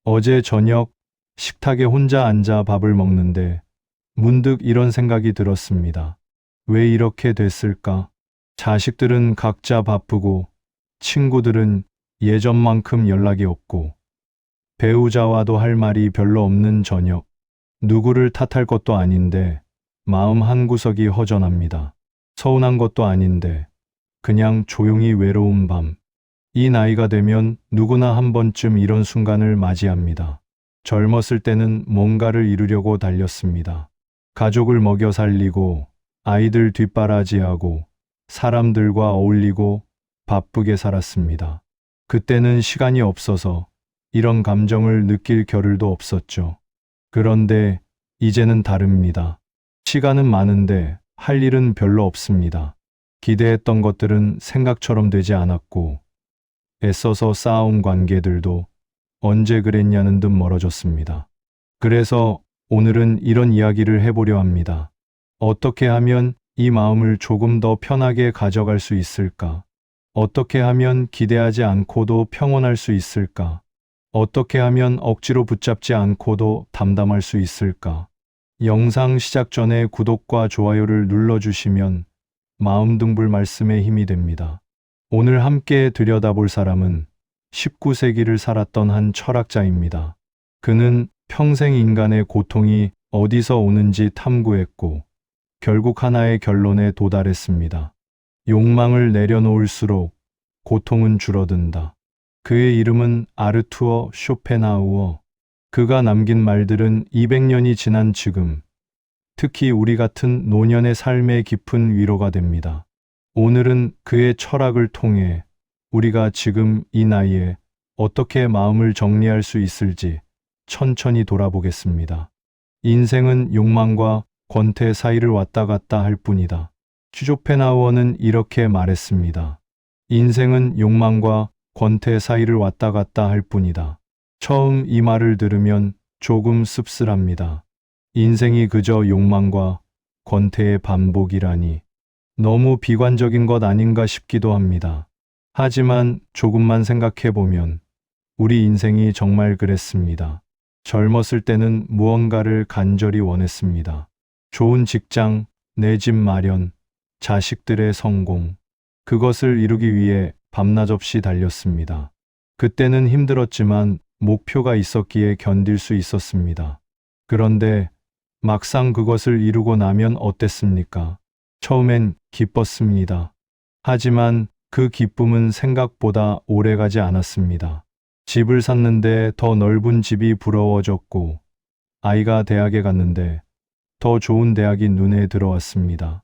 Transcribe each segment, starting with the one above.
어제 저녁 식탁에 혼자 앉아 밥을 먹는데 문득 이런 생각이 들었습니다. 왜 이렇게 됐을까? 자식들은 각자 바쁘고 친구들은 예전만큼 연락이 없고 배우자와도 할 말이 별로 없는 저녁. 누구를 탓할 것도 아닌데 마음 한구석이 허전합니다. 서운한 것도 아닌데 그냥 조용히 외로운 밤. 이 나이가 되면 누구나 한 번쯤 이런 순간을 맞이합니다. 젊었을 때는 뭔가를 이루려고 달렸습니다. 가족을 먹여 살리고 아이들 뒷바라지하고 사람들과 어울리고 바쁘게 살았습니다. 그때는 시간이 없어서 이런 감정을 느낄 겨를도 없었죠. 그런데 이제는 다릅니다. 시간은 많은데 할 일은 별로 없습니다. 기대했던 것들은 생각처럼 되지 않았고 애써서 쌓아온 관계들도 언제 그랬냐는 듯 멀어졌습니다. 그래서 오늘은 이런 이야기를 해보려 합니다. 어떻게 하면 이 마음을 조금 더 편하게 가져갈 수 있을까? 어떻게 하면 기대하지 않고도 평온할 수 있을까? 어떻게 하면 억지로 붙잡지 않고도 담담할 수 있을까? 영상 시작 전에 구독과 좋아요를 눌러주시면 마음 둥불 말씀에 힘이 됩니다. 오늘 함께 들여다볼 사람은 19세기를 살았던 한 철학자입니다. 그는 평생 인간의 고통이 어디서 오는지 탐구했고 결국 하나의 결론에 도달했습니다. 욕망을 내려놓을수록 고통은 줄어든다. 그의 이름은 아르투어 쇼펜하우어. 그가 남긴 말들은 200년이 지난 지금, 특히 우리 같은 노년의 삶에 깊은 위로가 됩니다. 오늘은 그의 철학을 통해 우리가 지금 이 나이에 어떻게 마음을 정리할 수 있을지 천천히 돌아보겠습니다. 인생은 욕망과 권태 사이를 왔다 갔다 할 뿐이다. 쇼펜하우어는 이렇게 말했습니다. 인생은 욕망과 권태 사이를 왔다 갔다 할 뿐이다. 처음 이 말을 들으면 조금 씁쓸합니다. 인생이 그저 욕망과 권태의 반복이라니 너무 비관적인 것 아닌가 싶기도 합니다. 하지만 조금만 생각해보면 우리 인생이 정말 그랬습니다. 젊었을 때는 무언가를 간절히 원했습니다. 좋은 직장, 내 집 마련, 자식들의 성공. 그것을 이루기 위해 밤낮 없이 달렸습니다. 그때는 힘들었지만 목표가 있었기에 견딜 수 있었습니다. 그런데 막상 그것을 이루고 나면 어땠습니까? 처음엔 기뻤습니다. 하지만 그 기쁨은 생각보다 오래가지 않았습니다. 집을 샀는데 더 넓은 집이 부러워졌고, 아이가 대학에 갔는데 더 좋은 대학이 눈에 들어왔습니다.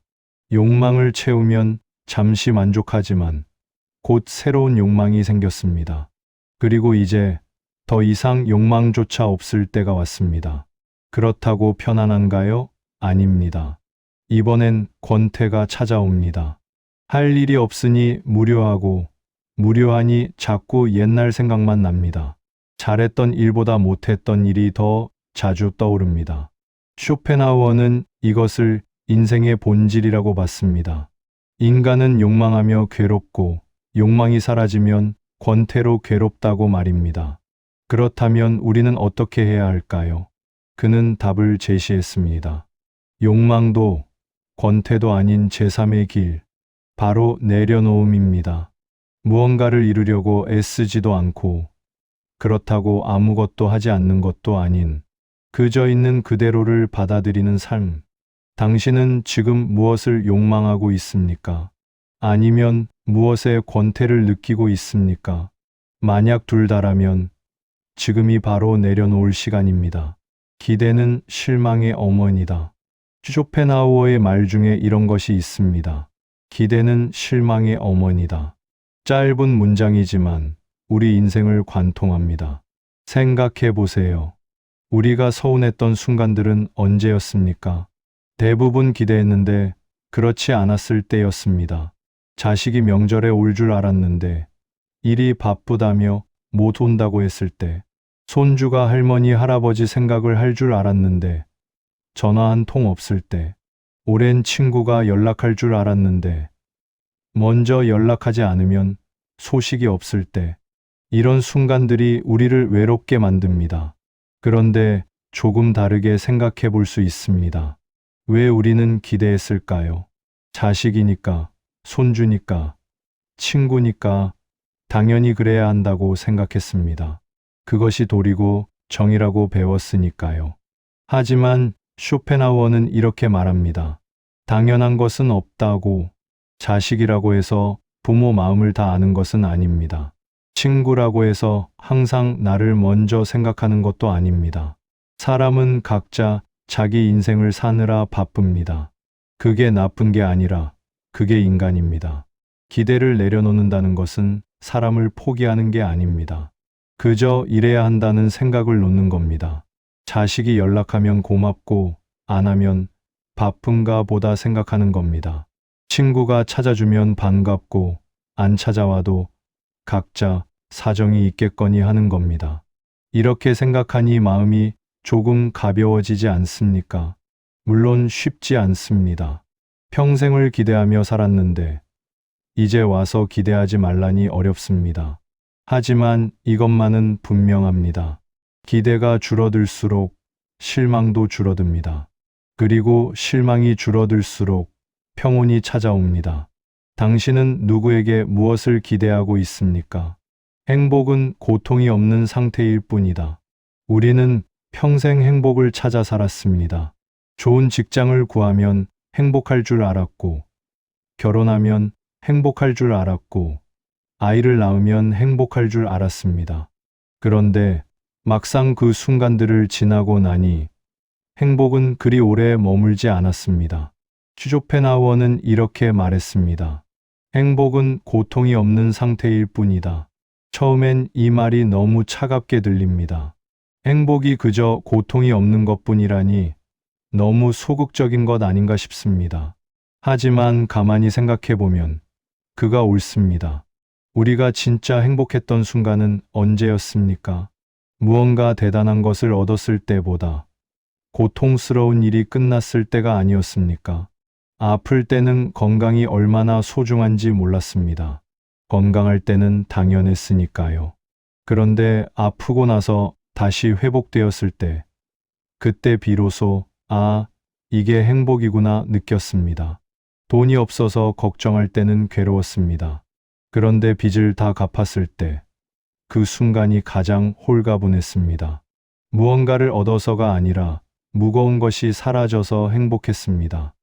욕망을 채우면 잠시 만족하지만 곧 새로운 욕망이 생겼습니다. 그리고 이제 더 이상 욕망조차 없을 때가 왔습니다. 그렇다고 편안한가요? 아닙니다. 이번엔 권태가 찾아옵니다. 할 일이 없으니 무료하고 무료하니 자꾸 옛날 생각만 납니다. 잘했던 일보다 못했던 일이 더 자주 떠오릅니다. 쇼펜하우어는 이것을 인생의 본질이라고 봤습니다. 인간은 욕망하며 괴롭고 욕망이 사라지면 권태로 괴롭다고 말입니다. 그렇다면 우리는 어떻게 해야 할까요? 그는 답을 제시했습니다. 욕망도 권태도 아닌 제3의 길, 바로 내려놓음입니다. 무언가를 이루려고 애쓰지도 않고 그렇다고 아무것도 하지 않는 것도 아닌 그저 있는 그대로를 받아들이는 삶. 당신은 지금 무엇을 욕망하고 있습니까? 아니면 무엇에 권태를 느끼고 있습니까? 만약 둘 다라면 지금이 바로 내려놓을 시간입니다. 기대는 실망의 어머니다. 쇼펜하우어의 말 중에 이런 것이 있습니다. 기대는 실망의 어머니다. 짧은 문장이지만 우리 인생을 관통합니다. 생각해 보세요. 우리가 서운했던 순간들은 언제였습니까? 대부분 기대했는데 그렇지 않았을 때였습니다. 자식이 명절에 올 줄 알았는데 일이 바쁘다며 못 온다고 했을 때, 손주가 할머니, 할아버지 생각을 할 줄 알았는데 전화 한 통 없을 때, 오랜 친구가 연락할 줄 알았는데 먼저 연락하지 않으면 소식이 없을 때, 이런 순간들이 우리를 외롭게 만듭니다. 그런데 조금 다르게 생각해 볼 수 있습니다. 왜 우리는 기대했을까요? 자식이니까, 손주니까, 친구니까 당연히 그래야 한다고 생각했습니다. 그것이 도리고 정이라고 배웠으니까요. 하지만 쇼펜하우어는 이렇게 말합니다. 당연한 것은 없다고. 자식이라고 해서 부모 마음을 다 아는 것은 아닙니다. 친구라고 해서 항상 나를 먼저 생각하는 것도 아닙니다. 사람은 각자 자기 인생을 사느라 바쁩니다. 그게 나쁜 게 아니라 그게 인간입니다. 기대를 내려놓는다는 것은 사람을 포기하는 게 아닙니다. 그저 이래야 한다는 생각을 놓는 겁니다. 자식이 연락하면 고맙고 안 하면 바쁜가 보다 생각하는 겁니다. 친구가 찾아주면 반갑고 안 찾아와도 각자 사정이 있겠거니 하는 겁니다. 이렇게 생각하니 마음이 조금 가벼워지지 않습니까? 물론 쉽지 않습니다. 평생을 기대하며 살았는데 이제 와서 기대하지 말라니 어렵습니다. 하지만 이것만은 분명합니다. 기대가 줄어들수록 실망도 줄어듭니다. 그리고 실망이 줄어들수록 평온이 찾아옵니다. 당신은 누구에게 무엇을 기대하고 있습니까? 행복은 고통이 없는 상태일 뿐이다. 우리는 평생 행복을 찾아 살았습니다. 좋은 직장을 구하면 행복할 줄 알았고, 결혼하면 행복할 줄 알았고, 아이를 낳으면 행복할 줄 알았습니다. 그런데 막상 그 순간들을 지나고 나니 행복은 그리 오래 머물지 않았습니다. 쇼펜하우어는 이렇게 말했습니다. 행복은 고통이 없는 상태일 뿐이다. 처음엔 이 말이 너무 차갑게 들립니다. 행복이 그저 고통이 없는 것뿐이라니 너무 소극적인 것 아닌가 싶습니다. 하지만 가만히 생각해 보면 그가 옳습니다. 우리가 진짜 행복했던 순간은 언제였습니까? 무언가 대단한 것을 얻었을 때보다 고통스러운 일이 끝났을 때가 아니었습니까? 아플 때는 건강이 얼마나 소중한지 몰랐습니다. 건강할 때는 당연했으니까요. 그런데 아프고 나서 다시 회복되었을 때, 그때 비로소 이게 행복이구나 느꼈습니다. 돈이 없어서 걱정할 때는 괴로웠습니다. 그런데 빚을 다 갚았을 때, 그 순간이 가장 홀가분했습니다. 무언가를 얻어서가 아니라 무거운 것이 사라져서 행복했습니다.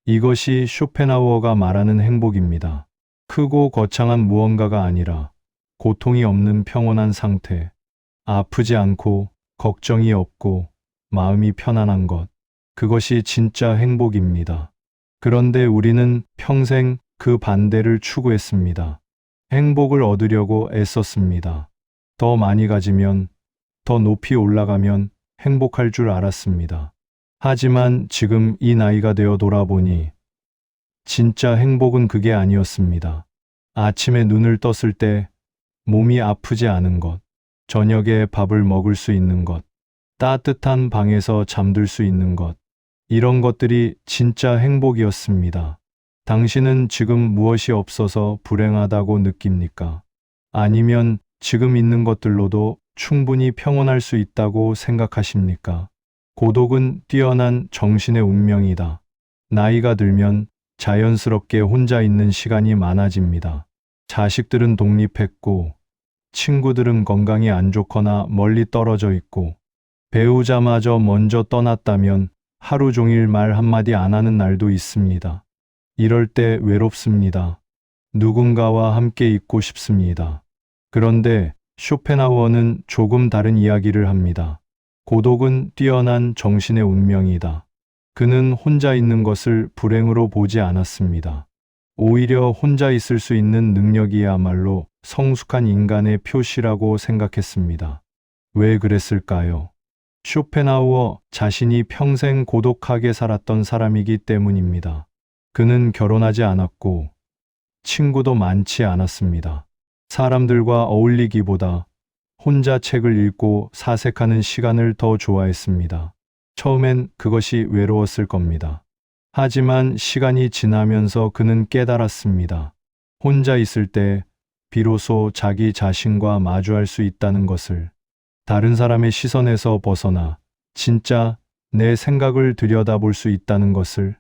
이것이 쇼펜하우어가 말하는 행복입니다. 크고 거창한 무언가가 아니라 고통이 없는 평온한 상태, 아프지 않고 걱정이 없고 마음이 편안한 것, 그것이 진짜 행복입니다. 그런데 우리는 평생 그 반대를 추구했습니다. 행복을 얻으려고 애썼습니다. 더 많이 가지면, 더 높이 올라가면 행복할 줄 알았습니다. 하지만 지금 이 나이가 되어 돌아보니 진짜 행복은 그게 아니었습니다. 아침에 눈을 떴을 때 몸이 아프지 않은 것, 저녁에 밥을 먹을 수 있는 것, 따뜻한 방에서 잠들 수 있는 것, 이런 것들이 진짜 행복이었습니다. 당신은 지금 무엇이 없어서 불행하다고 느낍니까? 아니면 지금 있는 것들로도 충분히 평온할 수 있다고 생각하십니까? 고독은 뛰어난 정신의 운명이다. 나이가 들면 자연스럽게 혼자 있는 시간이 많아집니다. 자식들은 독립했고, 친구들은 건강이 안 좋거나 멀리 떨어져 있고, 배우자마저 먼저 떠났다면 하루 종일 말 한마디 안 하는 날도 있습니다. 이럴 때 외롭습니다. 누군가와 함께 있고 싶습니다. 그런데 쇼펜하우어는 조금 다른 이야기를 합니다. 고독은 뛰어난 정신의 운명이다. 그는 혼자 있는 것을 불행으로 보지 않았습니다. 오히려 혼자 있을 수 있는 능력이야말로 성숙한 인간의 표시라고 생각했습니다. 왜 그랬을까요? 쇼펜하우어 자신이 평생 고독하게 살았던 사람이기 때문입니다. 그는 결혼하지 않았고 친구도 많지 않았습니다. 사람들과 어울리기보다 혼자 책을 읽고 사색하는 시간을 더 좋아했습니다. 처음엔 그것이 외로웠을 겁니다. 하지만 시간이 지나면서 그는 깨달았습니다. 혼자 있을 때 비로소 자기 자신과 마주할 수 있다는 것을, 다른 사람의 시선에서 벗어나 진짜 내 생각을 들여다볼 수 있다는 것을.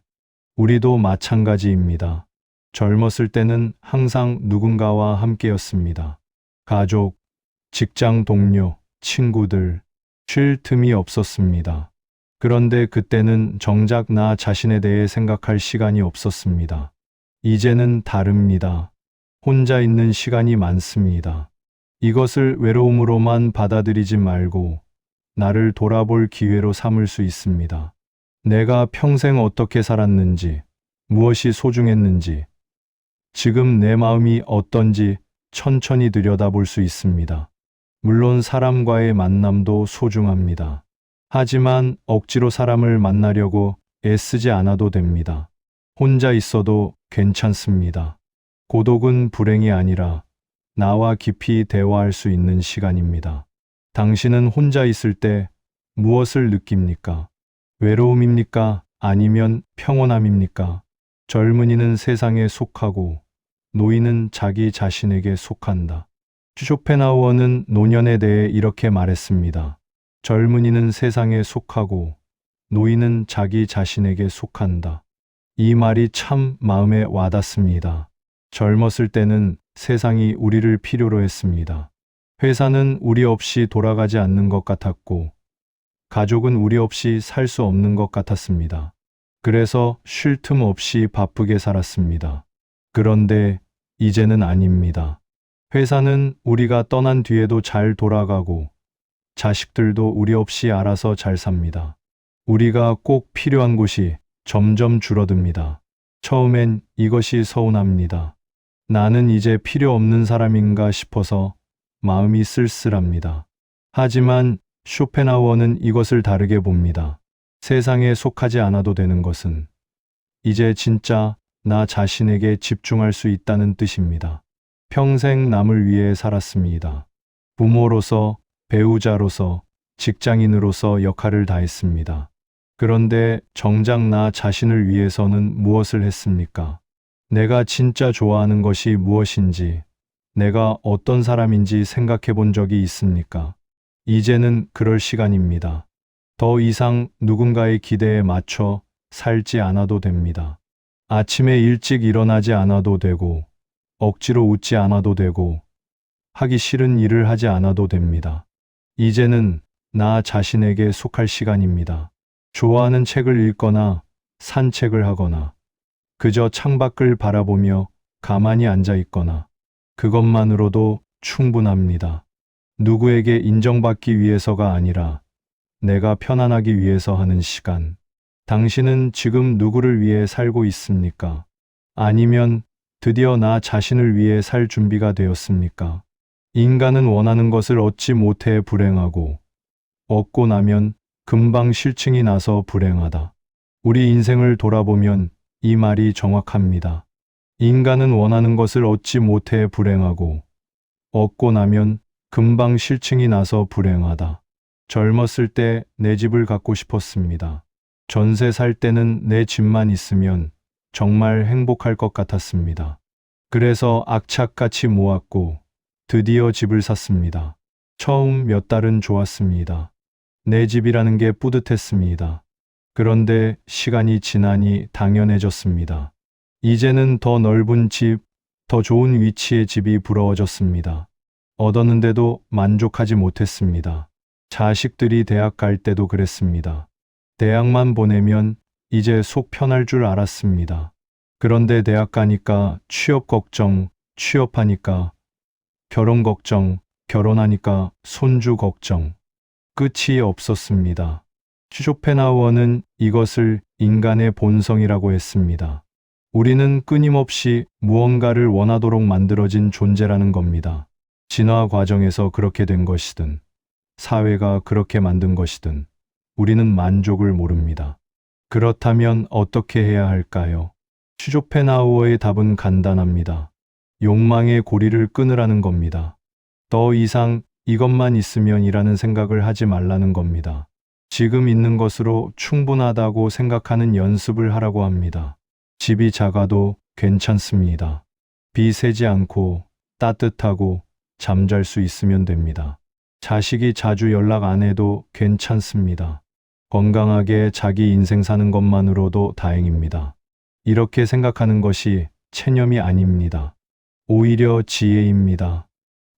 우리도 마찬가지입니다. 젊었을 때는 항상 누군가와 함께였습니다. 가족, 직장 동료, 친구들, 쉴 틈이 없었습니다. 그런데 그때는 정작 나 자신에 대해 생각할 시간이 없었습니다. 이제는 다릅니다. 혼자 있는 시간이 많습니다. 이것을 외로움으로만 받아들이지 말고 나를 돌아볼 기회로 삼을 수 있습니다. 내가 평생 어떻게 살았는지, 무엇이 소중했는지, 지금 내 마음이 어떤지 천천히 들여다볼 수 있습니다. 물론 사람과의 만남도 소중합니다. 하지만 억지로 사람을 만나려고 애쓰지 않아도 됩니다. 혼자 있어도 괜찮습니다. 고독은 불행이 아니라 나와 깊이 대화할 수 있는 시간입니다. 당신은 혼자 있을 때 무엇을 느낍니까? 외로움입니까? 아니면 평온함입니까? 젊은이는 세상에 속하고 노인은 자기 자신에게 속한다. 쇼펜하우어는 노년에 대해 이렇게 말했습니다. 젊은이는 세상에 속하고 노인은 자기 자신에게 속한다. 이 말이 참 마음에 와닿습니다. 젊었을 때는 세상이 우리를 필요로 했습니다. 회사는 우리 없이 돌아가지 않는 것 같았고, 가족은 우리 없이 살 수 없는 것 같았습니다. 그래서 쉴 틈 없이 바쁘게 살았습니다. 그런데 이제는 아닙니다. 회사는 우리가 떠난 뒤에도 잘 돌아가고, 자식들도 우리 없이 알아서 잘 삽니다. 우리가 꼭 필요한 곳이 점점 줄어듭니다. 처음엔 이것이 서운합니다. 나는 이제 필요 없는 사람인가 싶어서 마음이 쓸쓸합니다. 하지만 쇼펜하우어는 이것을 다르게 봅니다. 세상에 속하지 않아도 되는 것은 이제 진짜 나 자신에게 집중할 수 있다는 뜻입니다. 평생 남을 위해 살았습니다. 부모로서, 배우자로서, 직장인으로서 역할을 다했습니다. 그런데 정작 나 자신을 위해서는 무엇을 했습니까? 내가 진짜 좋아하는 것이 무엇인지, 내가 어떤 사람인지 생각해 본 적이 있습니까? 이제는 그럴 시간입니다. 더 이상 누군가의 기대에 맞춰 살지 않아도 됩니다. 아침에 일찍 일어나지 않아도 되고, 억지로 웃지 않아도 되고, 하기 싫은 일을 하지 않아도 됩니다. 이제는 나 자신에게 속할 시간입니다. 좋아하는 책을 읽거나, 산책을 하거나, 그저 창밖을 바라보며 가만히 앉아 있거나, 그것만으로도 충분합니다. 누구에게 인정받기 위해서가 아니라 내가 편안하기 위해서 하는 시간. 당신은 지금 누구를 위해 살고 있습니까? 아니면 드디어 나 자신을 위해 살 준비가 되었습니까? 인간은 원하는 것을 얻지 못해 불행하고, 얻고 나면 금방 실증이 나서 불행하다. 우리 인생을 돌아보면 이 말이 정확합니다. 인간은 원하는 것을 얻지 못해 불행하고, 얻고 나면 금방 실증이 나서 불행하다. 젊었을 때 내 집을 갖고 싶었습니다. 전세 살 때는 내 집만 있으면 정말 행복할 것 같았습니다. 그래서 악착같이 모았고 드디어 집을 샀습니다. 처음 몇 달은 좋았습니다. 내 집이라는 게 뿌듯했습니다. 그런데 시간이 지나니 당연해졌습니다. 이제는 더 넓은 집, 더 좋은 위치의 집이 부러워졌습니다. 얻었는데도 만족하지 못했습니다. 자식들이 대학 갈 때도 그랬습니다. 대학만 보내면 이제 속 편할 줄 알았습니다. 그런데 대학 가니까 취업 걱정, 취업하니까 결혼 걱정, 결혼하니까 손주 걱정. 끝이 없었습니다. 쇼펜하우어는 이것을 인간의 본성이라고 했습니다. 우리는 끊임없이 무언가를 원하도록 만들어진 존재라는 겁니다. 진화 과정에서 그렇게 된 것이든, 사회가 그렇게 만든 것이든, 우리는 만족을 모릅니다. 그렇다면 어떻게 해야 할까요? 쇼펜하우어의 답은 간단합니다. 욕망의 고리를 끊으라는 겁니다. 더 이상 이것만 있으면 이라는 생각을 하지 말라는 겁니다. 지금 있는 것으로 충분하다고 생각하는 연습을 하라고 합니다. 집이 작아도 괜찮습니다. 비 새지 않고 따뜻하고 잠잘 수 있으면 됩니다. 자식이 자주 연락 안 해도 괜찮습니다. 건강하게 자기 인생 사는 것만으로도 다행입니다. 이렇게 생각하는 것이 체념이 아닙니다. 오히려 지혜입니다.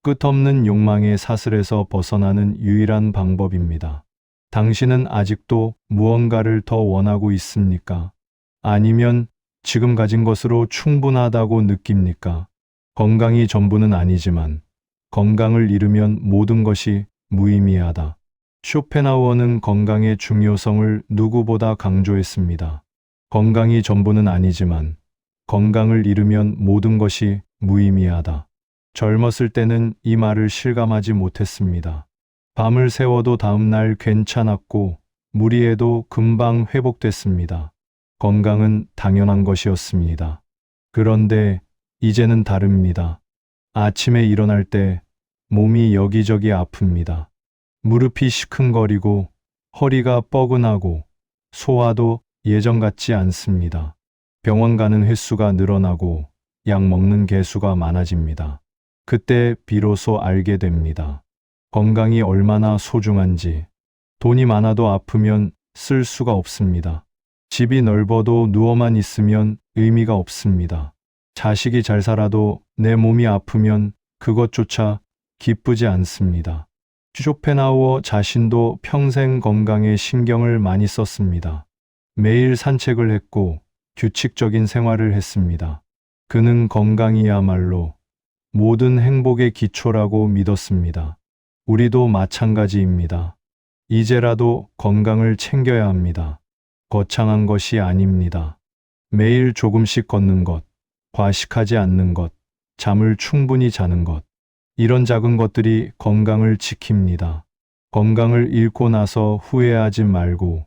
끝없는 욕망의 사슬에서 벗어나는 유일한 방법입니다. 당신은 아직도 무언가를 더 원하고 있습니까? 아니면 지금 가진 것으로 충분하다고 느낍니까? 건강이 전부는 아니지만 건강을 잃으면 모든 것이 무의미하다. 쇼펜하우어는 건강의 중요성을 누구보다 강조했습니다. 건강이 전부는 아니지만 건강을 잃으면 모든 것이 무의미하다. 젊었을 때는 이 말을 실감하지 못했습니다. 밤을 새워도 다음날 괜찮았고 무리해도 금방 회복됐습니다. 건강은 당연한 것이었습니다. 그런데 이제는 다릅니다. 아침에 일어날 때 몸이 여기저기 아픕니다. 무릎이 시큰거리고 허리가 뻐근하고 소화도 예전 같지 않습니다. 병원 가는 횟수가 늘어나고 약 먹는 개수가 많아집니다. 그때 비로소 알게 됩니다. 건강이 얼마나 소중한지. 돈이 많아도 아프면 쓸 수가 없습니다. 집이 넓어도 누워만 있으면 의미가 없습니다. 자식이 잘 살아도 내 몸이 아프면 그것조차 기쁘지 않습니다. 쇼펜하우어 자신도 평생 건강에 신경을 많이 썼습니다. 매일 산책을 했고 규칙적인 생활을 했습니다. 그는 건강이야말로 모든 행복의 기초라고 믿었습니다. 우리도 마찬가지입니다. 이제라도 건강을 챙겨야 합니다. 거창한 것이 아닙니다. 매일 조금씩 걷는 것, 과식하지 않는 것, 잠을 충분히 자는 것. 이런 작은 것들이 건강을 지킵니다. 건강을 잃고 나서 후회하지 말고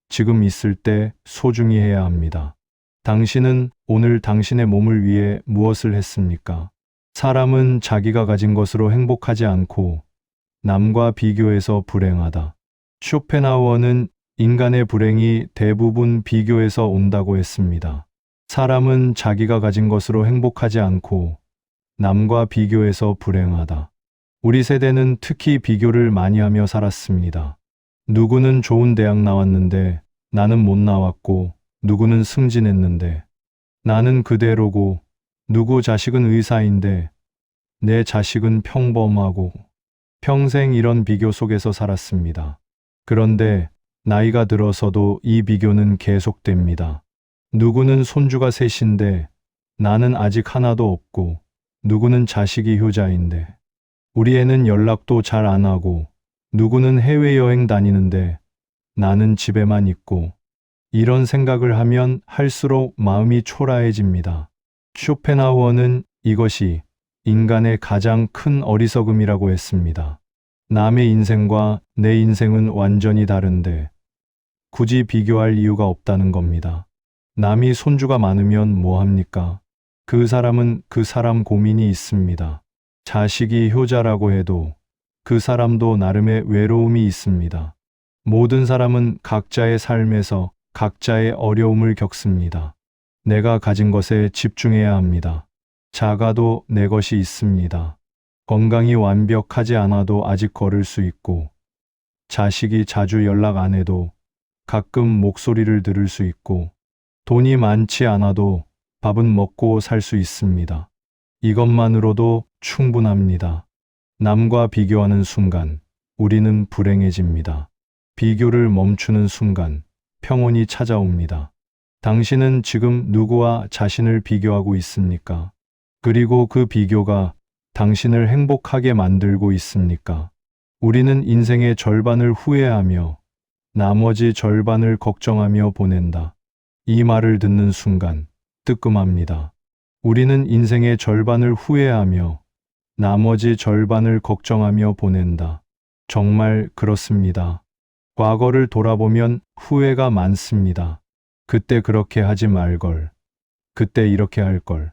지금 있을 때 소중히 해야 합니다. 당신은 오늘 당신의 몸을 위해 무엇을 했습니까? 사람은 자기가 가진 것으로 행복하지 않고 남과 비교해서 불행하다. 쇼펜하우어는 인간의 불행이 대부분 비교에서 온다고 했습니다. 사람은 자기가 가진 것으로 행복하지 않고 남과 비교해서 불행하다. 우리 세대는 특히 비교를 많이 하며 살았습니다. 누구는 좋은 대학 나왔는데 나는 못 나왔고, 누구는 승진했는데 나는 그대로고, 누구 자식은 의사인데 내 자식은 평범하고, 평생 이런 비교 속에서 살았습니다. 그런데 나이가 들어서도 이 비교는 계속됩니다. 누구는 손주가 셋인데 나는 아직 하나도 없고, 누구는 자식이 효자인데 우리 애는 연락도 잘 안 하고, 누구는 해외여행 다니는데 나는 집에만 있고. 이런 생각을 하면 할수록 마음이 초라해집니다. 쇼펜하우어는 이것이 인간의 가장 큰 어리석음이라고 했습니다. 남의 인생과 내 인생은 완전히 다른데 굳이 비교할 이유가 없다는 겁니다. 남이 손주가 많으면 뭐 합니까? 그 사람은 그 사람 고민이 있습니다. 자식이 효자라고 해도 그 사람도 나름의 외로움이 있습니다. 모든 사람은 각자의 삶에서 각자의 어려움을 겪습니다. 내가 가진 것에 집중해야 합니다. 작아도 내 것이 있습니다. 건강이 완벽하지 않아도 아직 걸을 수 있고, 자식이 자주 연락 안 해도 가끔 목소리를 들을 수 있고, 돈이 많지 않아도 밥은 먹고 살 수 있습니다. 이것만으로도 충분합니다. 남과 비교하는 순간 우리는 불행해집니다. 비교를 멈추는 순간 평온이 찾아옵니다. 당신은 지금 누구와 자신을 비교하고 있습니까? 그리고 그 비교가 당신을 행복하게 만들고 있습니까? 우리는 인생의 절반을 후회하며 나머지 절반을 걱정하며 보낸다. 이 말을 듣는 순간 뜨끔합니다. 우리는 인생의 절반을 후회하며 나머지 절반을 걱정하며 보낸다. 정말 그렇습니다. 과거를 돌아보면 후회가 많습니다. 그때 그렇게 하지 말걸. 그때 이렇게 할걸.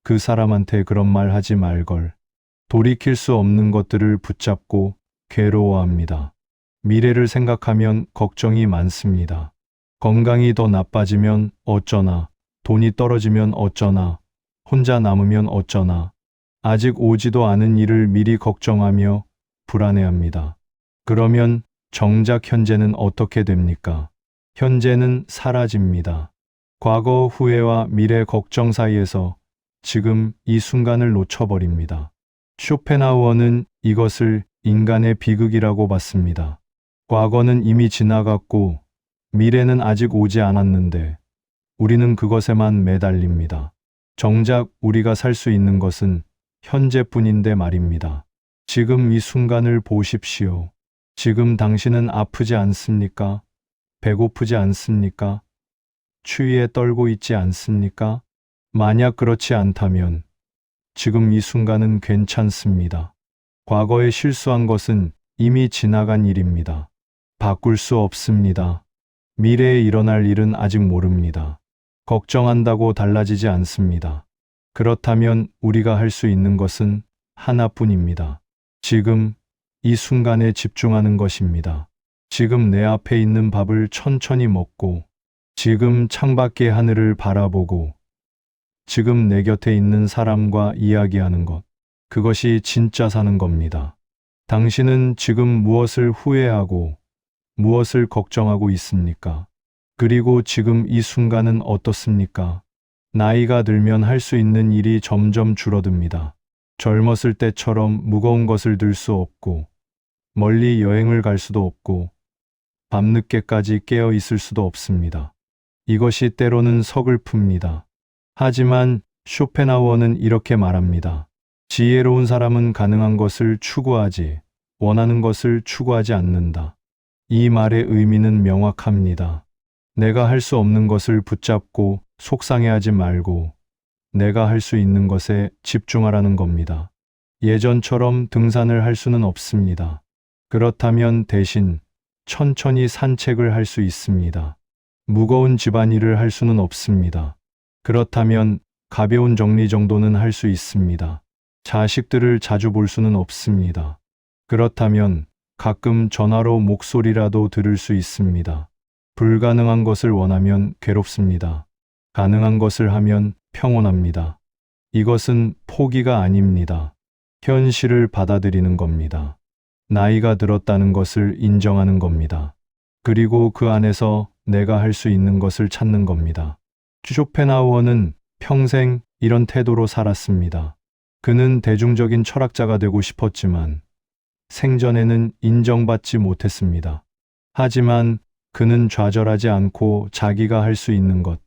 그 사람한테 그런 말 하지 말걸. 돌이킬 수 없는 것들을 붙잡고 괴로워합니다. 미래를 생각하면 걱정이 많습니다. 건강이 더 나빠지면 어쩌나, 돈이 떨어지면 어쩌나, 혼자 남으면 어쩌나, 아직 오지도 않은 일을 미리 걱정하며 불안해합니다. 그러면 정작 현재는 어떻게 됩니까? 현재는 사라집니다. 과거 후회와 미래 걱정 사이에서 지금 이 순간을 놓쳐버립니다. 쇼펜하우어는 이것을 인간의 비극이라고 봤습니다. 과거는 이미 지나갔고 미래는 아직 오지 않았는데 우리는 그것에만 매달립니다. 정작 우리가 살 수 있는 것은 현재뿐인데 말입니다. 지금 이 순간을 보십시오. 지금 당신은 아프지 않습니까? 배고프지 않습니까? 추위에 떨고 있지 않습니까? 만약 그렇지 않다면 지금 이 순간은 괜찮습니다. 과거에 실수한 것은 이미 지나간 일입니다. 바꿀 수 없습니다. 미래에 일어날 일은 아직 모릅니다. 걱정한다고 달라지지 않습니다. 그렇다면 우리가 할 수 있는 것은 하나뿐입니다. 지금 이 순간에 집중하는 것입니다. 지금 내 앞에 있는 밥을 천천히 먹고, 지금 창밖의 하늘을 바라보고, 지금 내 곁에 있는 사람과 이야기하는 것, 그것이 진짜 사는 겁니다. 당신은 지금 무엇을 후회하고 무엇을 걱정하고 있습니까? 그리고 지금 이 순간은 어떻습니까? 나이가 들면 할 수 있는 일이 점점 줄어듭니다. 젊었을 때처럼 무거운 것을 들 수 없고, 멀리 여행을 갈 수도 없고, 밤늦게까지 깨어 있을 수도 없습니다. 이것이 때로는 서글픕니다. 하지만 쇼펜하우어는 이렇게 말합니다. 지혜로운 사람은 가능한 것을 추구하지, 원하는 것을 추구하지 않는다. 이 말의 의미는 명확합니다. 내가 할 수 없는 것을 붙잡고 속상해하지 말고 내가 할 수 있는 것에 집중하라는 겁니다. 예전처럼 등산을 할 수는 없습니다. 그렇다면 대신 천천히 산책을 할 수 있습니다. 무거운 집안일을 할 수는 없습니다. 그렇다면 가벼운 정리 정도는 할 수 있습니다. 자식들을 자주 볼 수는 없습니다. 그렇다면 가끔 전화로 목소리라도 들을 수 있습니다. 불가능한 것을 원하면 괴롭습니다. 가능한 것을 하면 평온합니다. 이것은 포기가 아닙니다. 현실을 받아들이는 겁니다. 나이가 들었다는 것을 인정하는 겁니다. 그리고 그 안에서 내가 할 수 있는 것을 찾는 겁니다. 쇼펜하우어는 평생 이런 태도로 살았습니다. 그는 대중적인 철학자가 되고 싶었지만 생전에는 인정받지 못했습니다. 하지만 그는 좌절하지 않고 자기가 할 수 있는 것,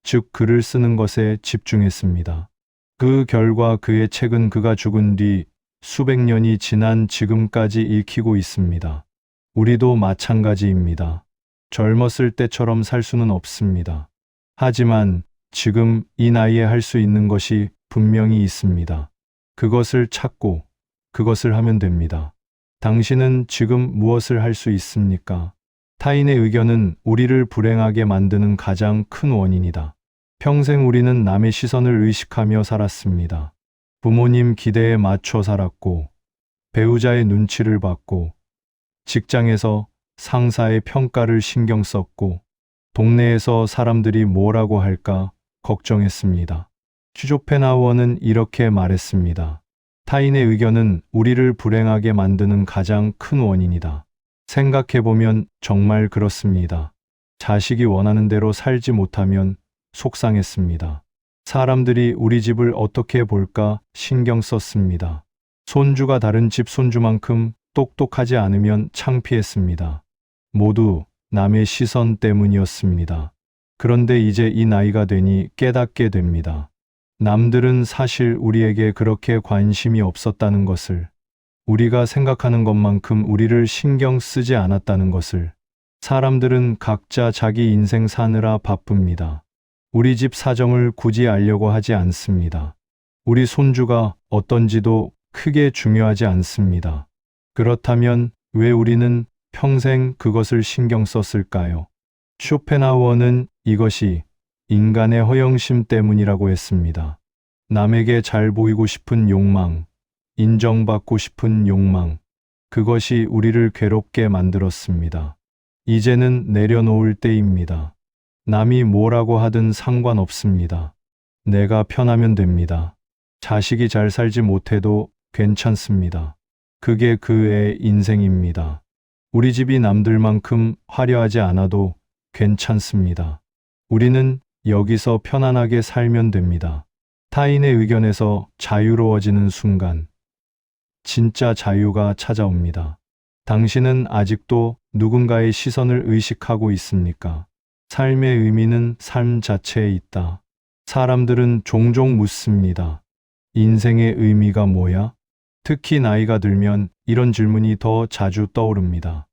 즉 글을 쓰는 것에 집중했습니다. 그 결과 그의 책은 그가 죽은 뒤 수백 년이 지난 지금까지 읽히고 있습니다. 우리도 마찬가지입니다. 젊었을 때처럼 살 수는 없습니다. 하지만 지금 이 나이에 할 수 있는 것이 분명히 있습니다. 그것을 찾고 그것을 하면 됩니다. 당신은 지금 무엇을 할 수 있습니까? 타인의 의견은 우리를 불행하게 만드는 가장 큰 원인이다. 평생 우리는 남의 시선을 의식하며 살았습니다. 부모님 기대에 맞춰 살았고, 배우자의 눈치를 받고, 직장에서 상사의 평가를 신경 썼고, 동네에서 사람들이 뭐라고 할까 걱정했습니다. 쇼펜하우어는 이렇게 말했습니다. 타인의 의견은 우리를 불행하게 만드는 가장 큰 원인이다. 생각해보면 정말 그렇습니다. 자식이 원하는 대로 살지 못하면 속상했습니다. 사람들이 우리 집을 어떻게 볼까 신경 썼습니다. 손주가 다른 집 손주만큼 똑똑하지 않으면 창피했습니다. 모두 남의 시선 때문이었습니다. 그런데 이제 이 나이가 되니 깨닫게 됩니다. 남들은 사실 우리에게 그렇게 관심이 없었다는 것을, 우리가 생각하는 것만큼 우리를 신경 쓰지 않았다는 것을. 사람들은 각자 자기 인생 사느라 바쁩니다. 우리 집 사정을 굳이 알려고 하지 않습니다. 우리 손주가 어떤지도 크게 중요하지 않습니다. 그렇다면 왜 우리는 평생 그것을 신경 썼을까요? 쇼펜하우어는 이것이 인간의 허영심 때문이라고 했습니다. 남에게 잘 보이고 싶은 욕망, 인정받고 싶은 욕망, 그것이 우리를 괴롭게 만들었습니다. 이제는 내려놓을 때입니다. 남이 뭐라고 하든 상관없습니다. 내가 편하면 됩니다. 자식이 잘 살지 못해도 괜찮습니다. 그게 그의 인생입니다. 우리 집이 남들만큼 화려하지 않아도 괜찮습니다. 우리는 여기서 편안하게 살면 됩니다. 타인의 의견에서 자유로워지는 순간, 진짜 자유가 찾아옵니다. 당신은 아직도 누군가의 시선을 의식하고 있습니까? 삶의 의미는 삶 자체에 있다. 사람들은 종종 묻습니다. 인생의 의미가 뭐야? 특히 나이가 들면 이런 질문이 더 자주 떠오릅니다.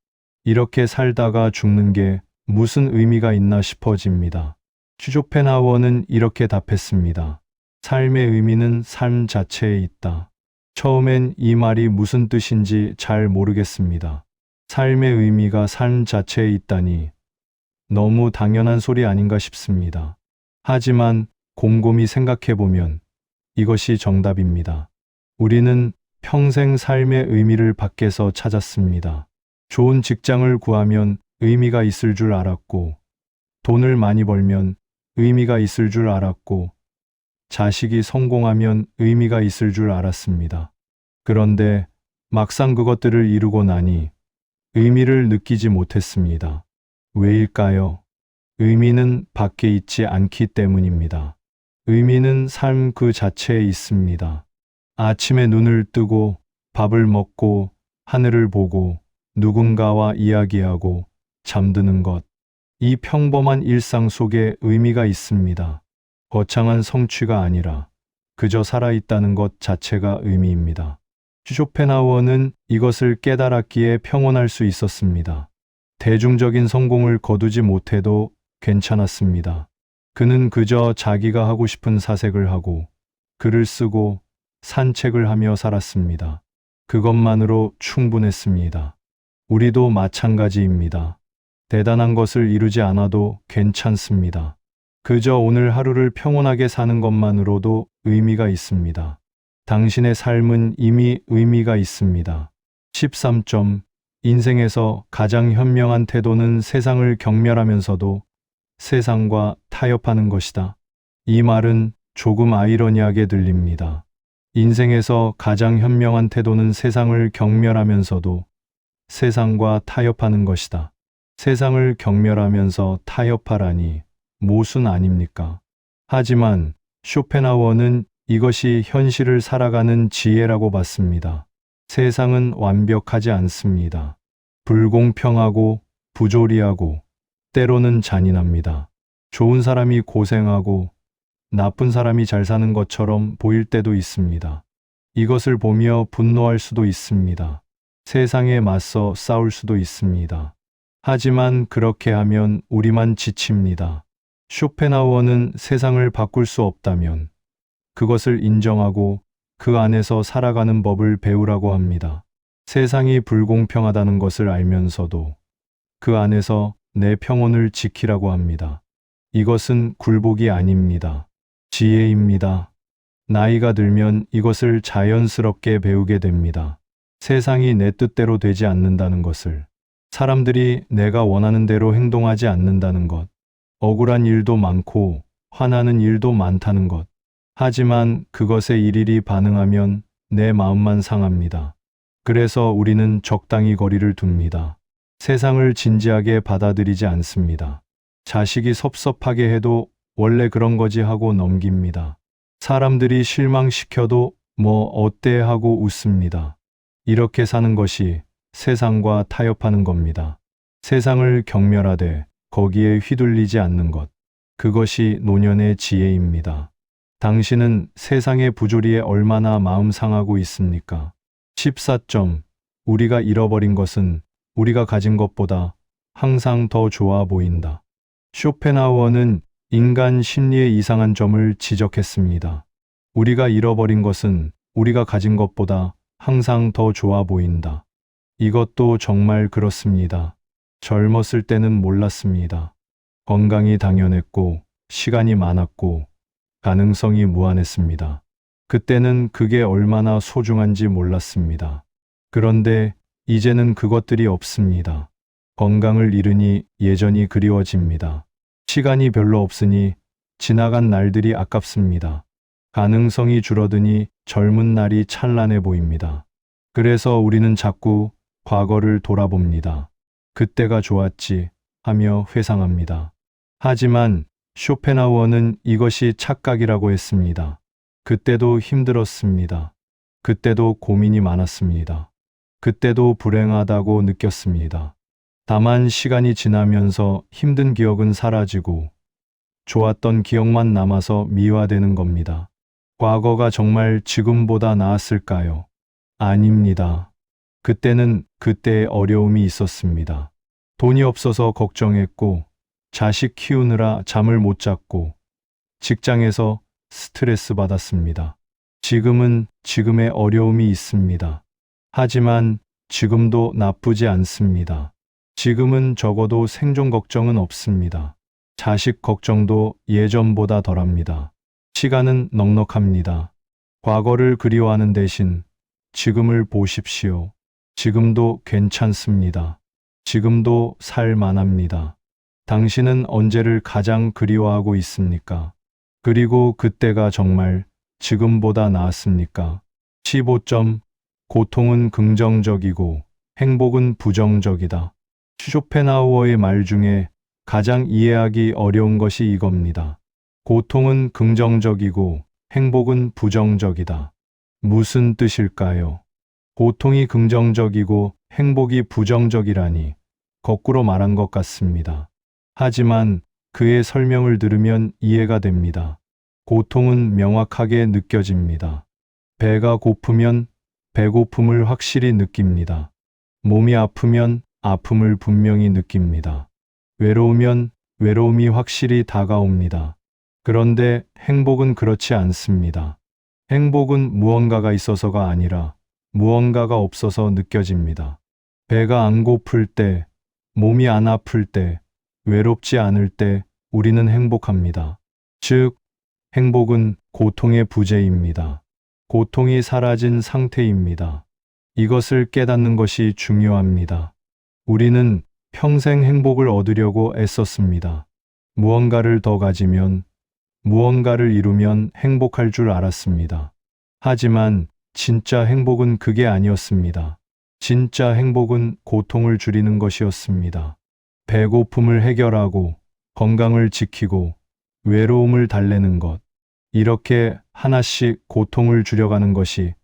이렇게 살다가 죽는 게 무슨 의미가 있나 싶어집니다. 쇼펜하우어는 이렇게 답했습니다. 삶의 의미는 삶 자체에 있다. 처음엔 이 말이 무슨 뜻인지 잘 모르겠습니다. 삶의 의미가 삶 자체에 있다니 너무 당연한 소리 아닌가 싶습니다. 하지만 곰곰이 생각해보면 이것이 정답입니다. 우리는 평생 삶의 의미를 밖에서 찾았습니다. 좋은 직장을 구하면 의미가 있을 줄 알았고, 돈을 많이 벌면 의미가 있을 줄 알았고, 자식이 성공하면 의미가 있을 줄 알았습니다. 그런데 막상 그것들을 이루고 나니 의미를 느끼지 못했습니다. 왜일까요? 의미는 밖에 있지 않기 때문입니다. 의미는 삶 그 자체에 있습니다. 아침에 눈을 뜨고 밥을 먹고 하늘을 보고 누군가와 이야기하고 잠드는 것. 이 평범한 일상 속에 의미가 있습니다. 거창한 성취가 아니라 그저 살아있다는 것 자체가 의미입니다. 쇼펜하우어는 이것을 깨달았기에 평온할 수 있었습니다. 대중적인 성공을 거두지 못해도 괜찮았습니다. 그는 그저 자기가 하고 싶은 사색을 하고 글을 쓰고 산책을 하며 살았습니다. 그것만으로 충분했습니다. 우리도 마찬가지입니다. 대단한 것을 이루지 않아도 괜찮습니다. 그저 오늘 하루를 평온하게 사는 것만으로도 의미가 있습니다. 당신의 삶은 이미 의미가 있습니다. 13점. 인생에서 가장 현명한 태도는 세상을 경멸하면서도 세상과 타협하는 것이다. 이 말은 조금 아이러니하게 들립니다. 인생에서 가장 현명한 태도는 세상을 경멸하면서도 세상과 타협하는 것이다. 세상을 경멸하면서 타협하라니 모순 아닙니까? 하지만 쇼펜하우어는 이것이 현실을 살아가는 지혜라고 봤습니다. 세상은 완벽하지 않습니다. 불공평하고 부조리하고 때로는 잔인합니다. 좋은 사람이 고생하고 나쁜 사람이 잘 사는 것처럼 보일 때도 있습니다. 이것을 보며 분노할 수도 있습니다. 세상에 맞서 싸울 수도 있습니다. 하지만 그렇게 하면 우리만 지칩니다. 쇼펜하우어는 세상을 바꿀 수 없다면 그것을 인정하고 그 안에서 살아가는 법을 배우라고 합니다. 세상이 불공평하다는 것을 알면서도 그 안에서 내 평온을 지키라고 합니다. 이것은 굴복이 아닙니다. 지혜입니다. 나이가 들면 이것을 자연스럽게 배우게 됩니다. 세상이 내 뜻대로 되지 않는다는 것을, 사람들이 내가 원하는 대로 행동하지 않는다는 것, 억울한 일도 많고 화나는 일도 많다는 것. 하지만 그것에 일일이 반응하면 내 마음만 상합니다. 그래서 우리는 적당히 거리를 둡니다. 세상을 진지하게 받아들이지 않습니다. 자식이 섭섭하게 해도 원래 그런 거지 하고 넘깁니다. 사람들이 실망시켜도 뭐 어때 하고 웃습니다. 이렇게 사는 것이 세상과 타협하는 겁니다. 세상을 경멸하되 거기에 휘둘리지 않는 것. 그것이 노년의 지혜입니다. 당신은 세상의 부조리에 얼마나 마음 상하고 있습니까? 14점. 우리가 잃어버린 것은 우리가 가진 것보다 항상 더 좋아 보인다. 쇼펜하우어는 인간 심리의 이상한 점을 지적했습니다. 우리가 잃어버린 것은 우리가 가진 것보다 항상 더 좋아 보인다. 이것도 정말 그렇습니다. 젊었을 때는 몰랐습니다. 건강이 당연했고, 시간이 많았고, 가능성이 무한했습니다. 그때는 그게 얼마나 소중한지 몰랐습니다. 그런데 이제는 그것들이 없습니다. 건강을 잃으니 예전이 그리워집니다. 시간이 별로 없으니 지나간 날들이 아깝습니다. 가능성이 줄어드니 젊은 날이 찬란해 보입니다. 그래서 우리는 자꾸 과거를 돌아봅니다. 그때가 좋았지 하며 회상합니다. 하지만 쇼펜하우어는 이것이 착각이라고 했습니다. 그때도 힘들었습니다. 그때도 고민이 많았습니다. 그때도 불행하다고 느꼈습니다. 다만 시간이 지나면서 힘든 기억은 사라지고 좋았던 기억만 남아서 미화되는 겁니다. 과거가 정말 지금보다 나았을까요? 아닙니다. 그때는 그때의 어려움이 있었습니다. 돈이 없어서 걱정했고, 자식 키우느라 잠을 못 잤고, 직장에서 스트레스 받았습니다. 지금은 지금의 어려움이 있습니다. 하지만 지금도 나쁘지 않습니다. 지금은 적어도 생존 걱정은 없습니다. 자식 걱정도 예전보다 덜합니다. 시간은 넉넉합니다. 과거를 그리워하는 대신 지금을 보십시오. 지금도 괜찮습니다. 지금도 살만합니다. 당신은 언제를 가장 그리워하고 있습니까? 그리고 그때가 정말 지금보다 나았습니까? 15점. 고통은 긍정적이고 행복은 부정적이다. 쇼펜하우어의 말 중에 가장 이해하기 어려운 것이 이겁니다. 고통은 긍정적이고 행복은 부정적이다. 무슨 뜻일까요? 고통이 긍정적이고 행복이 부정적이라니 거꾸로 말한 것 같습니다. 하지만 그의 설명을 들으면 이해가 됩니다. 고통은 명확하게 느껴집니다. 배가 고프면 배고픔을 확실히 느낍니다. 몸이 아프면 아픔을 분명히 느낍니다. 외로우면 외로움이 확실히 다가옵니다. 그런데 행복은 그렇지 않습니다. 행복은 무언가가 있어서가 아니라 무언가가 없어서 느껴집니다. 배가 안 고플 때, 몸이 안 아플 때, 외롭지 않을 때 우리는 행복합니다. 즉, 행복은 고통의 부재입니다. 고통이 사라진 상태입니다. 이것을 깨닫는 것이 중요합니다. 우리는 평생 행복을 얻으려고 애썼습니다. 무언가를 더 가지면, 무언가를 이루면 행복할 줄 알았습니다. 하지만 진짜 행복은 그게 아니었습니다. 진짜 행복은 고통을 줄이는 것이었습니다. 배고픔을 해결하고, 건강을 지키고, 외로움을 달래는 것. 이렇게 하나씩 고통을 줄여가는 것이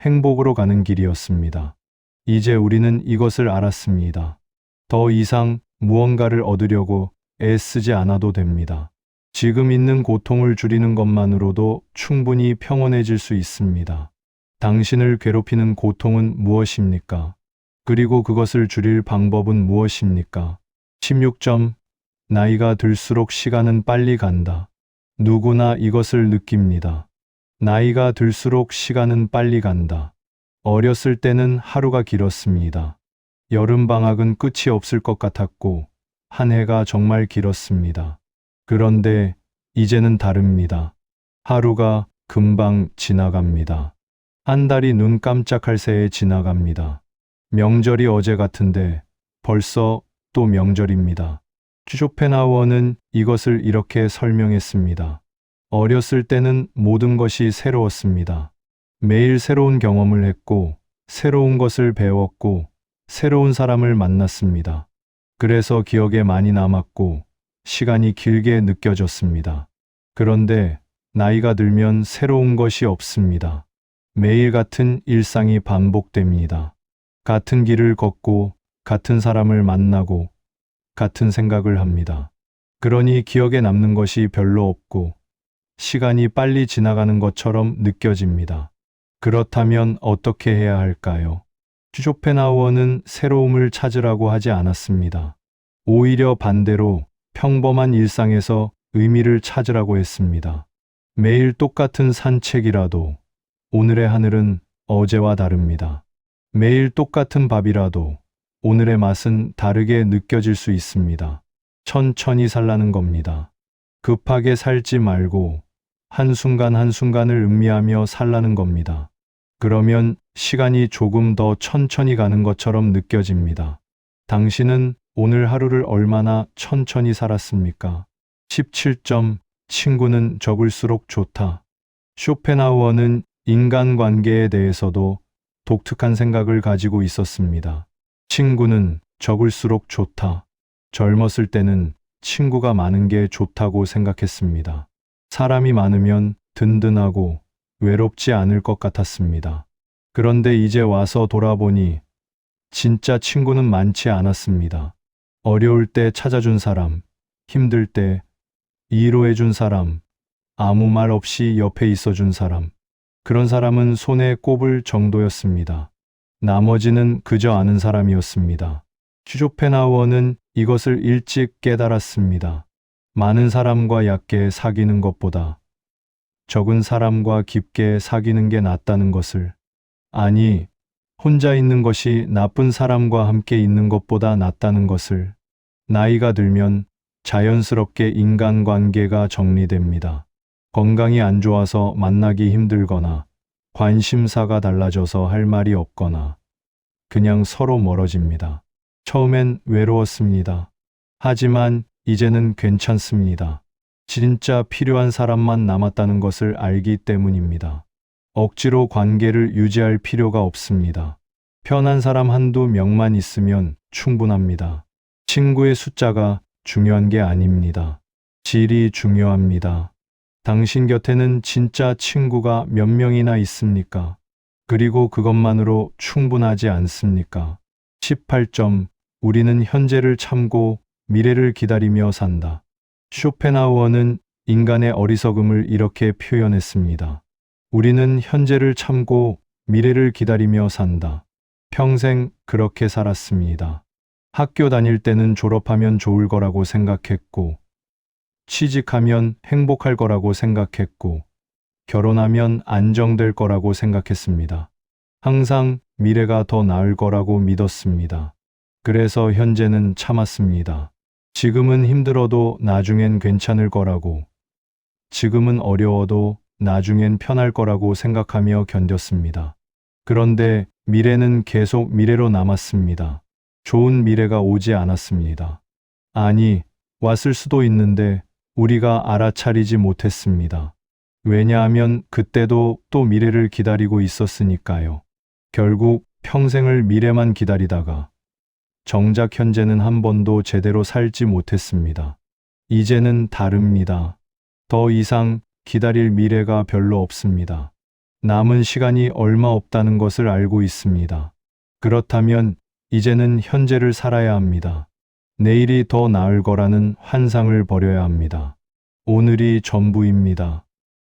행복으로 가는 길이었습니다. 이제 우리는 이것을 알았습니다. 더 이상 무언가를 얻으려고 애쓰지 않아도 됩니다. 지금 있는 고통을 줄이는 것만으로도 충분히 평온해질 수 있습니다. 당신을 괴롭히는 고통은 무엇입니까? 그리고 그것을 줄일 방법은 무엇입니까? 16점. 나이가 들수록 시간은 빨리 간다. 누구나 이것을 느낍니다. 나이가 들수록 시간은 빨리 간다. 어렸을 때는 하루가 길었습니다. 여름방학은 끝이 없을 것 같았고, 한 해가 정말 길었습니다. 그런데 이제는 다릅니다. 하루가 금방 지나갑니다. 한 달이 눈 깜짝할 새에 지나갑니다. 명절이 어제 같은데 벌써 또 명절입니다. 쇼펜하우어는 이것을 이렇게 설명했습니다. 어렸을 때는 모든 것이 새로웠습니다. 매일 새로운 경험을 했고, 새로운 것을 배웠고, 새로운 사람을 만났습니다. 그래서 기억에 많이 남았고, 시간이 길게 느껴졌습니다. 그런데 나이가 들면 새로운 것이 없습니다. 매일 같은 일상이 반복됩니다. 같은 길을 걷고, 같은 사람을 만나고, 같은 생각을 합니다. 그러니 기억에 남는 것이 별로 없고, 시간이 빨리 지나가는 것처럼 느껴집니다. 그렇다면 어떻게 해야 할까요? 쇼펜하우어는 새로움을 찾으라고 하지 않았습니다. 오히려 반대로 평범한 일상에서 의미를 찾으라고 했습니다. 매일 똑같은 산책이라도 오늘의 하늘은 어제와 다릅니다. 매일 똑같은 밥이라도 오늘의 맛은 다르게 느껴질 수 있습니다. 천천히 살라는 겁니다. 급하게 살지 말고 한순간 한순간을 음미하며 살라는 겁니다. 그러면 시간이 조금 더 천천히 가는 것처럼 느껴집니다. 당신은 오늘 하루를 얼마나 천천히 살았습니까? 17점. 친구는 적을수록 좋다. 쇼펜하우어는 인간관계에 대해서도 독특한 생각을 가지고 있었습니다. 친구는 적을수록 좋다. 젊었을 때는 친구가 많은 게 좋다고 생각했습니다. 사람이 많으면 든든하고 외롭지 않을 것 같았습니다. 그런데 이제 와서 돌아보니 진짜 친구는 많지 않았습니다. 어려울 때 찾아준 사람, 힘들 때 위로해준 사람, 아무 말 없이 옆에 있어준 사람, 그런 사람은 손에 꼽을 정도였습니다. 나머지는 그저 아는 사람이었습니다. 쇼펜하우어는 이것을 일찍 깨달았습니다. 많은 사람과 얕게 사귀는 것보다 적은 사람과 깊게 사귀는 게 낫다는 것을, 아니, 혼자 있는 것이 나쁜 사람과 함께 있는 것보다 낫다는 것을. 나이가 들면 자연스럽게 인간관계가 정리됩니다. 건강이 안 좋아서 만나기 힘들거나 관심사가 달라져서 할 말이 없거나 그냥 서로 멀어집니다. 처음엔 외로웠습니다. 하지만 이제는 괜찮습니다. 진짜 필요한 사람만 남았다는 것을 알기 때문입니다. 억지로 관계를 유지할 필요가 없습니다. 편한 사람 한두 명만 있으면 충분합니다. 친구의 숫자가 중요한 게 아닙니다. 질이 중요합니다. 당신 곁에는 진짜 친구가 몇 명이나 있습니까? 그리고 그것만으로 충분하지 않습니까? 18점. 우리는 현재를 참고 미래를 기다리며 산다. 쇼펜하우어는 인간의 어리석음을 이렇게 표현했습니다. 우리는 현재를 참고 미래를 기다리며 산다. 평생 그렇게 살았습니다. 학교 다닐 때는 졸업하면 좋을 거라고 생각했고, 취직하면 행복할 거라고 생각했고, 결혼하면 안정될 거라고 생각했습니다. 항상 미래가 더 나을 거라고 믿었습니다. 그래서 현재는 참았습니다. 지금은 힘들어도 나중엔 괜찮을 거라고, 지금은 어려워도 나중엔 편할 거라고 생각하며 견뎠습니다. 그런데 미래는 계속 미래로 남았습니다. 좋은 미래가 오지 않았습니다. 아니, 왔을 수도 있는데 우리가 알아차리지 못했습니다. 왜냐하면 그때도 또 미래를 기다리고 있었으니까요. 결국 평생을 미래만 기다리다가 정작 현재는 한 번도 제대로 살지 못했습니다. 이제는 다릅니다. 더 이상 기다릴 미래가 별로 없습니다. 남은 시간이 얼마 없다는 것을 알고 있습니다. 그렇다면 이제는 현재를 살아야 합니다. 내일이 더 나을 거라는 환상을 버려야 합니다. 오늘이 전부입니다.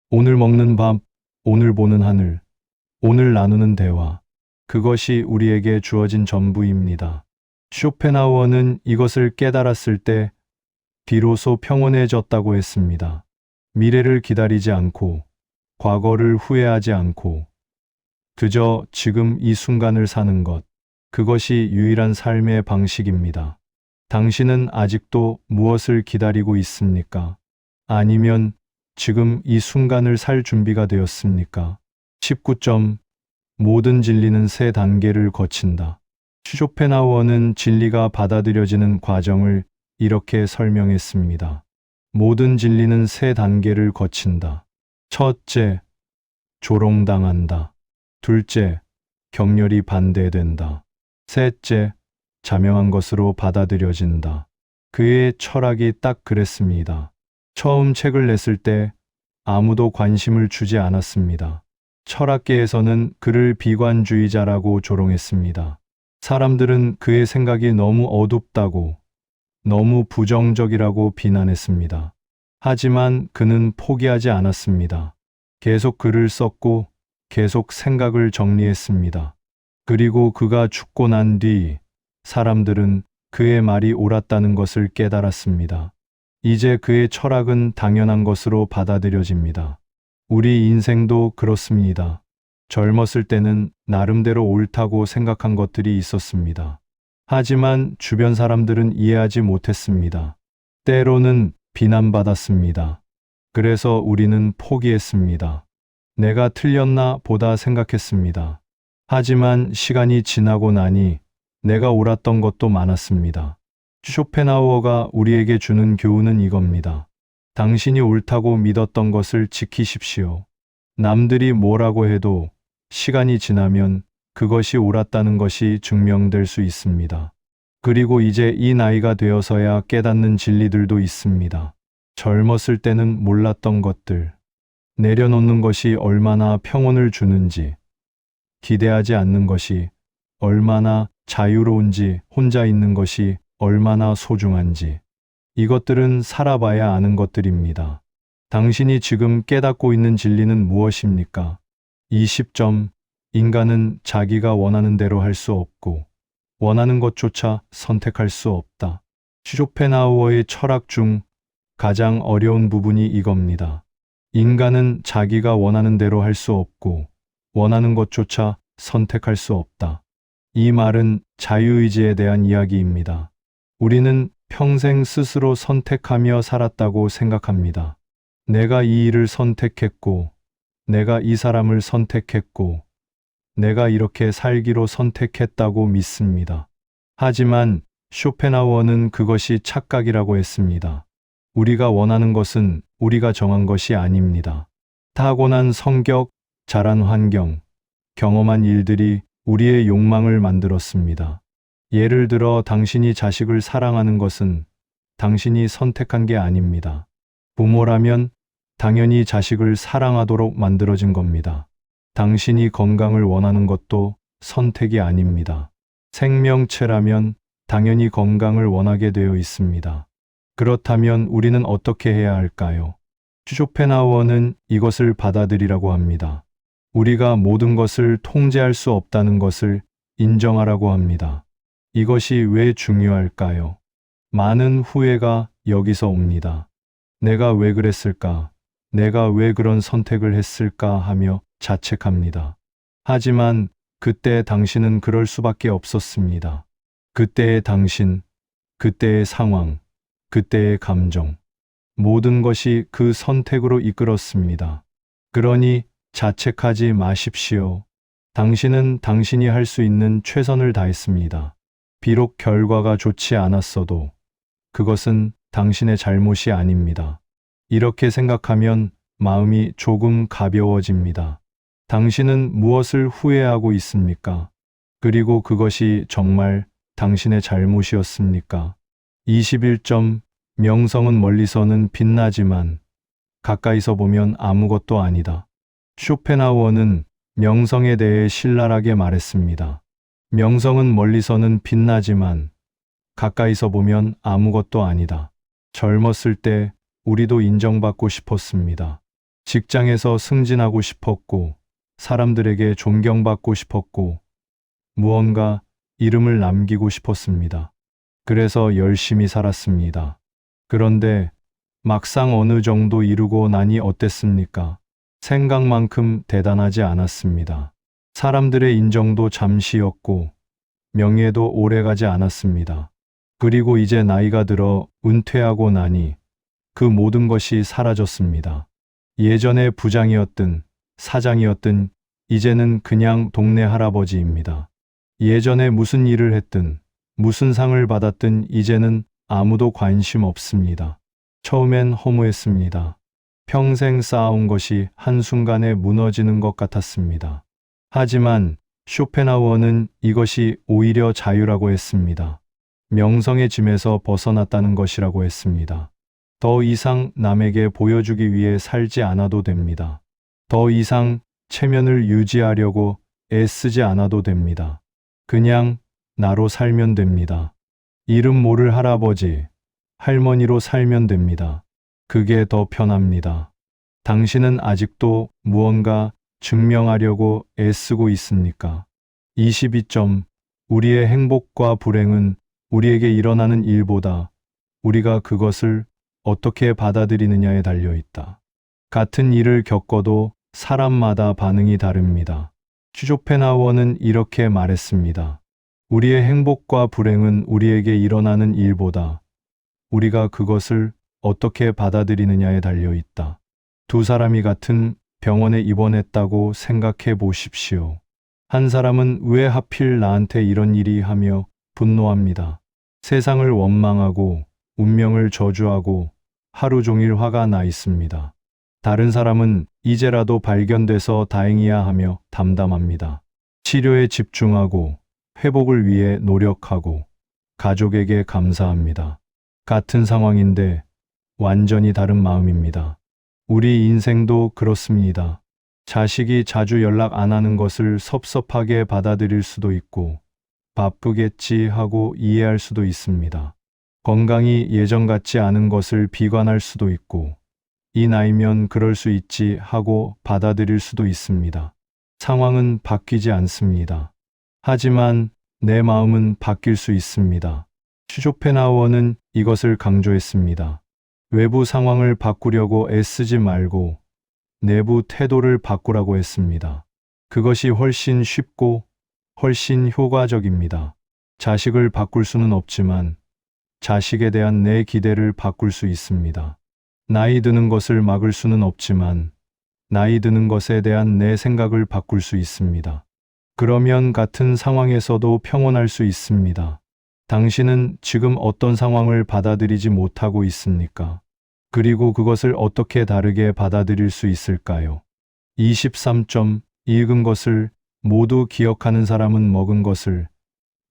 오늘 먹는 밥, 오늘 보는 하늘, 오늘 나누는 대화, 그것이 우리에게 주어진 전부입니다. 쇼펜하우어는 이것을 깨달았을 때 비로소 평온해졌다고 했습니다. 미래를 기다리지 않고, 과거를 후회하지 않고, 그저 지금 이 순간을 사는 것, 그것이 유일한 삶의 방식입니다. 당신은 아직도 무엇을 기다리고 있습니까? 아니면 지금 이 순간을 살 준비가 되었습니까? 19점. 모든 진리는 세 단계를 거친다. 쇼펜하우어는 진리가 받아들여지는 과정을 이렇게 설명했습니다. 모든 진리는 세 단계를 거친다. 첫째, 조롱당한다. 둘째, 격렬히 반대된다. 셋째, 자명한 것으로 받아들여진다. 그의 철학이 딱 그랬습니다. 처음 책을 냈을 때 아무도 관심을 주지 않았습니다. 철학계에서는 그를 비관주의자라고 조롱했습니다. 사람들은 그의 생각이 너무 어둡다고, 너무 부정적이라고 비난했습니다. 하지만 그는 포기하지 않았습니다. 계속 글을 썼고 계속 생각을 정리했습니다. 그리고 그가 죽고 난 뒤 사람들은 그의 말이 옳았다는 것을 깨달았습니다. 이제 그의 철학은 당연한 것으로 받아들여집니다. 우리 인생도 그렇습니다. 젊었을 때는 나름대로 옳다고 생각한 것들이 있었습니다. 하지만 주변 사람들은 이해하지 못했습니다. 때로는 비난받았습니다. 그래서 우리는 포기했습니다. 내가 틀렸나 보다 생각했습니다. 하지만 시간이 지나고 나니 내가 옳았던 것도 많았습니다. 쇼펜하우어가 우리에게 주는 교훈은 이겁니다. 당신이 옳다고 믿었던 것을 지키십시오. 남들이 뭐라고 해도 시간이 지나면 그것이 옳았다는 것이 증명될 수 있습니다. 그리고 이제 이 나이가 되어서야 깨닫는 진리들도 있습니다. 젊었을 때는 몰랐던 것들, 내려놓는 것이 얼마나 평온을 주는지, 기대하지 않는 것이 얼마나 자유로운지, 혼자 있는 것이 얼마나 소중한지, 이것들은 살아봐야 아는 것들입니다. 당신이 지금 깨닫고 있는 진리는 무엇입니까? 20점. 인간은 자기가 원하는 대로 할 수 없고, 원하는 것조차 선택할 수 없다. 쇼펜하우어의 철학 중 가장 어려운 부분이 이겁니다. 인간은 자기가 원하는 대로 할 수 없고, 원하는 것조차 선택할 수 없다. 이 말은 자유의지에 대한 이야기입니다. 우리는 평생 스스로 선택하며 살았다고 생각합니다. 내가 이 일을 선택했고, 내가 이 사람을 선택했고, 내가 이렇게 살기로 선택했다고 믿습니다. 하지만 쇼펜하우어는 그것이 착각이라고 했습니다. 우리가 원하는 것은 우리가 정한 것이 아닙니다. 타고난 성격, 자란 환경, 경험한 일들이 우리의 욕망을 만들었습니다. 예를 들어 당신이 자식을 사랑하는 것은 당신이 선택한 게 아닙니다. 부모라면 당연히 자식을 사랑하도록 만들어진 겁니다. 당신이 건강을 원하는 것도 선택이 아닙니다. 생명체라면 당연히 건강을 원하게 되어 있습니다. 그렇다면 우리는 어떻게 해야 할까요? 쇼펜하우어는 이것을 받아들이라고 합니다. 우리가 모든 것을 통제할 수 없다는 것을 인정하라고 합니다. 이것이 왜 중요할까요? 많은 후회가 여기서 옵니다. 내가 왜 그랬을까? 내가 왜 그런 선택을 했을까 하며 자책합니다. 하지만 그때 당신은 그럴 수밖에 없었습니다. 그때의 당신, 그때의 상황, 그때의 감정, 모든 것이 그 선택으로 이끌었습니다. 그러니 자책하지 마십시오. 당신은 당신이 할 수 있는 최선을 다했습니다. 비록 결과가 좋지 않았어도 그것은 당신의 잘못이 아닙니다. 이렇게 생각하면 마음이 조금 가벼워집니다. 당신은 무엇을 후회하고 있습니까? 그리고 그것이 정말 당신의 잘못이었습니까? 21점. 명성은 멀리서는 빛나지만 가까이서 보면 아무것도 아니다. 쇼펜하우어는 명성에 대해 신랄하게 말했습니다. 명성은 멀리서는 빛나지만 가까이서 보면 아무것도 아니다. 젊었을 때 우리도 인정받고 싶었습니다. 직장에서 승진하고 싶었고, 사람들에게 존경받고 싶었고, 무언가 이름을 남기고 싶었습니다. 그래서 열심히 살았습니다. 그런데 막상 어느 정도 이루고 나니 어땠습니까? 생각만큼 대단하지 않았습니다. 사람들의 인정도 잠시였고, 명예도 오래가지 않았습니다. 그리고 이제 나이가 들어 은퇴하고 나니 그 모든 것이 사라졌습니다. 예전에 부장이었든 사장이었든 이제는 그냥 동네 할아버지입니다. 예전에 무슨 일을 했든 무슨 상을 받았든 이제는 아무도 관심 없습니다. 처음엔 허무했습니다. 평생 쌓아온 것이 한순간에 무너지는 것 같았습니다. 하지만 쇼펜하우어는 이것이 오히려 자유라고 했습니다. 명성의 짐에서 벗어났다는 것이라고 했습니다. 더 이상 남에게 보여주기 위해 살지 않아도 됩니다. 더 이상 체면을 유지하려고 애쓰지 않아도 됩니다. 그냥 나로 살면 됩니다. 이름 모를 할아버지, 할머니로 살면 됩니다. 그게 더 편합니다. 당신은 아직도 무언가 증명하려고 애쓰고 있습니까? 22점. 우리의 행복과 불행은 우리에게 일어나는 일보다 우리가 그것을 어떻게 받아들이느냐에 달려 있다. 같은 일을 겪어도 사람마다 반응이 다릅니다. 쇼펜하우어는 이렇게 말했습니다. 우리의 행복과 불행은 우리에게 일어나는 일보다 우리가 그것을 어떻게 받아들이느냐에 달려 있다. 두 사람이 같은 병원에 입원했다고 생각해 보십시오. 한 사람은 왜 하필 나한테 이런 일이 하며 분노합니다. 세상을 원망하고 운명을 저주하고 하루 종일 화가 나 있습니다. 다른 사람은 이제라도 발견돼서 다행이야 하며 담담합니다. 치료에 집중하고 회복을 위해 노력하고 가족에게 감사합니다. 같은 상황인데 완전히 다른 마음입니다. 우리 인생도 그렇습니다. 자식이 자주 연락 안 하는 것을 섭섭하게 받아들일 수도 있고 바쁘겠지 하고 이해할 수도 있습니다. 건강이 예전 같지 않은 것을 비관할 수도 있고 이 나이면 그럴 수 있지 하고 받아들일 수도 있습니다. 상황은 바뀌지 않습니다. 하지만 내 마음은 바뀔 수 있습니다. 쇼펜하우어는 이것을 강조했습니다. 외부 상황을 바꾸려고 애쓰지 말고 내부 태도를 바꾸라고 했습니다. 그것이 훨씬 쉽고 훨씬 효과적입니다. 자식을 바꿀 수는 없지만 자식에 대한 내 기대를 바꿀 수 있습니다. 나이 드는 것을 막을 수는 없지만 나이 드는 것에 대한 내 생각을 바꿀 수 있습니다. 그러면 같은 상황에서도 평온할 수 있습니다. 당신은 지금 어떤 상황을 받아들이지 못하고 있습니까? 그리고 그것을 어떻게 다르게 받아들일 수 있을까요? 23점. 읽은 것을 모두 기억하는 사람은 먹은 것을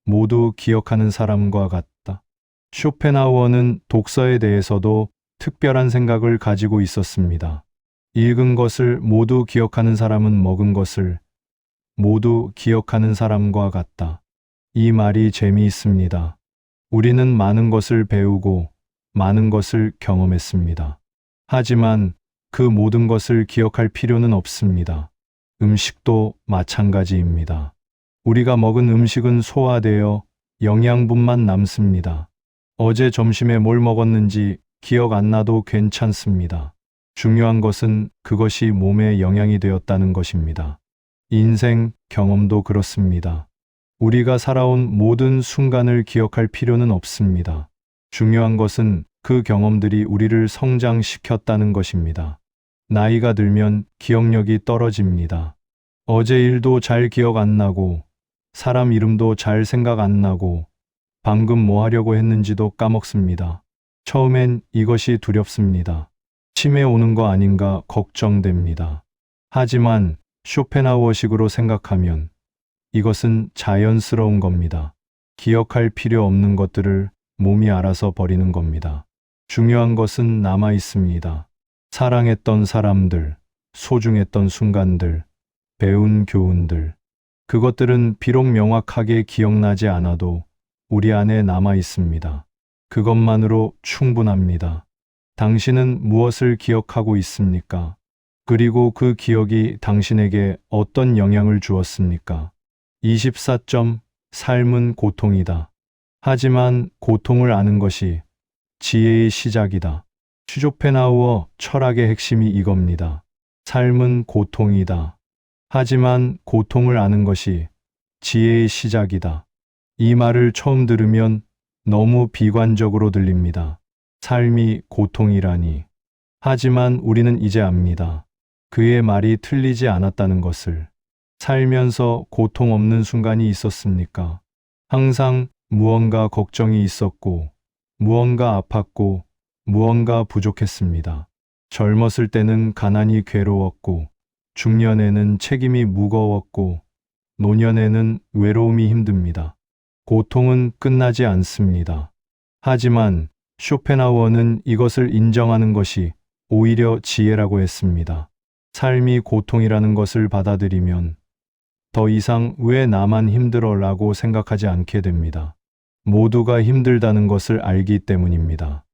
모두 기억하는 사람과 같다. 쇼펜하우어는 독서에 대해서도 특별한 생각을 가지고 있었습니다. 읽은 것을 모두 기억하는 사람은 먹은 것을 모두 기억하는 사람과 같다. 이 말이 재미있습니다. 우리는 많은 것을 배우고 많은 것을 경험했습니다. 하지만 그 모든 것을 기억할 필요는 없습니다. 음식도 마찬가지입니다. 우리가 먹은 음식은 소화되어 영양분만 남습니다. 어제 점심에 뭘 먹었는지 기억 안 나도 괜찮습니다. 중요한 것은 그것이 몸에 영향이 되었다는 것입니다. 인생 경험도 그렇습니다. 우리가 살아온 모든 순간을 기억할 필요는 없습니다. 중요한 것은 그 경험들이 우리를 성장시켰다는 것입니다. 나이가 들면 기억력이 떨어집니다. 어제 일도 잘 기억 안 나고, 사람 이름도 잘 생각 안 나고, 방금 뭐 하려고 했는지도 까먹습니다. 처음엔 이것이 두렵습니다. 치매 오는 거 아닌가 걱정됩니다. 하지만 쇼펜하우어식으로 생각하면 이것은 자연스러운 겁니다. 기억할 필요 없는 것들을 몸이 알아서 버리는 겁니다. 중요한 것은 남아 있습니다. 사랑했던 사람들, 소중했던 순간들, 배운 교훈들. 그것들은 비록 명확하게 기억나지 않아도 우리 안에 남아 있습니다. 그것만으로 충분합니다. 당신은 무엇을 기억하고 있습니까? 그리고 그 기억이 당신에게 어떤 영향을 주었습니까? 24점. 삶은 고통이다. 하지만 고통을 아는 것이 지혜의 시작이다. 쇼펜하우어 철학의 핵심이 이겁니다. 삶은 고통이다. 하지만 고통을 아는 것이 지혜의 시작이다. 이 말을 처음 들으면 너무 비관적으로 들립니다. 삶이 고통이라니. 하지만 우리는 이제 압니다. 그의 말이 틀리지 않았다는 것을. 살면서 고통 없는 순간이 있었습니까? 항상 무언가 걱정이 있었고, 무언가 아팠고, 무언가 부족했습니다. 젊었을 때는 가난이 괴로웠고, 중년에는 책임이 무거웠고, 노년에는 외로움이 힘듭니다. 고통은 끝나지 않습니다. 하지만 쇼펜하우어는 이것을 인정하는 것이 오히려 지혜라고 했습니다. 삶이 고통이라는 것을 받아들이면 더 이상 왜 나만 힘들어라고 생각하지 않게 됩니다. 모두가 힘들다는 것을 알기 때문입니다.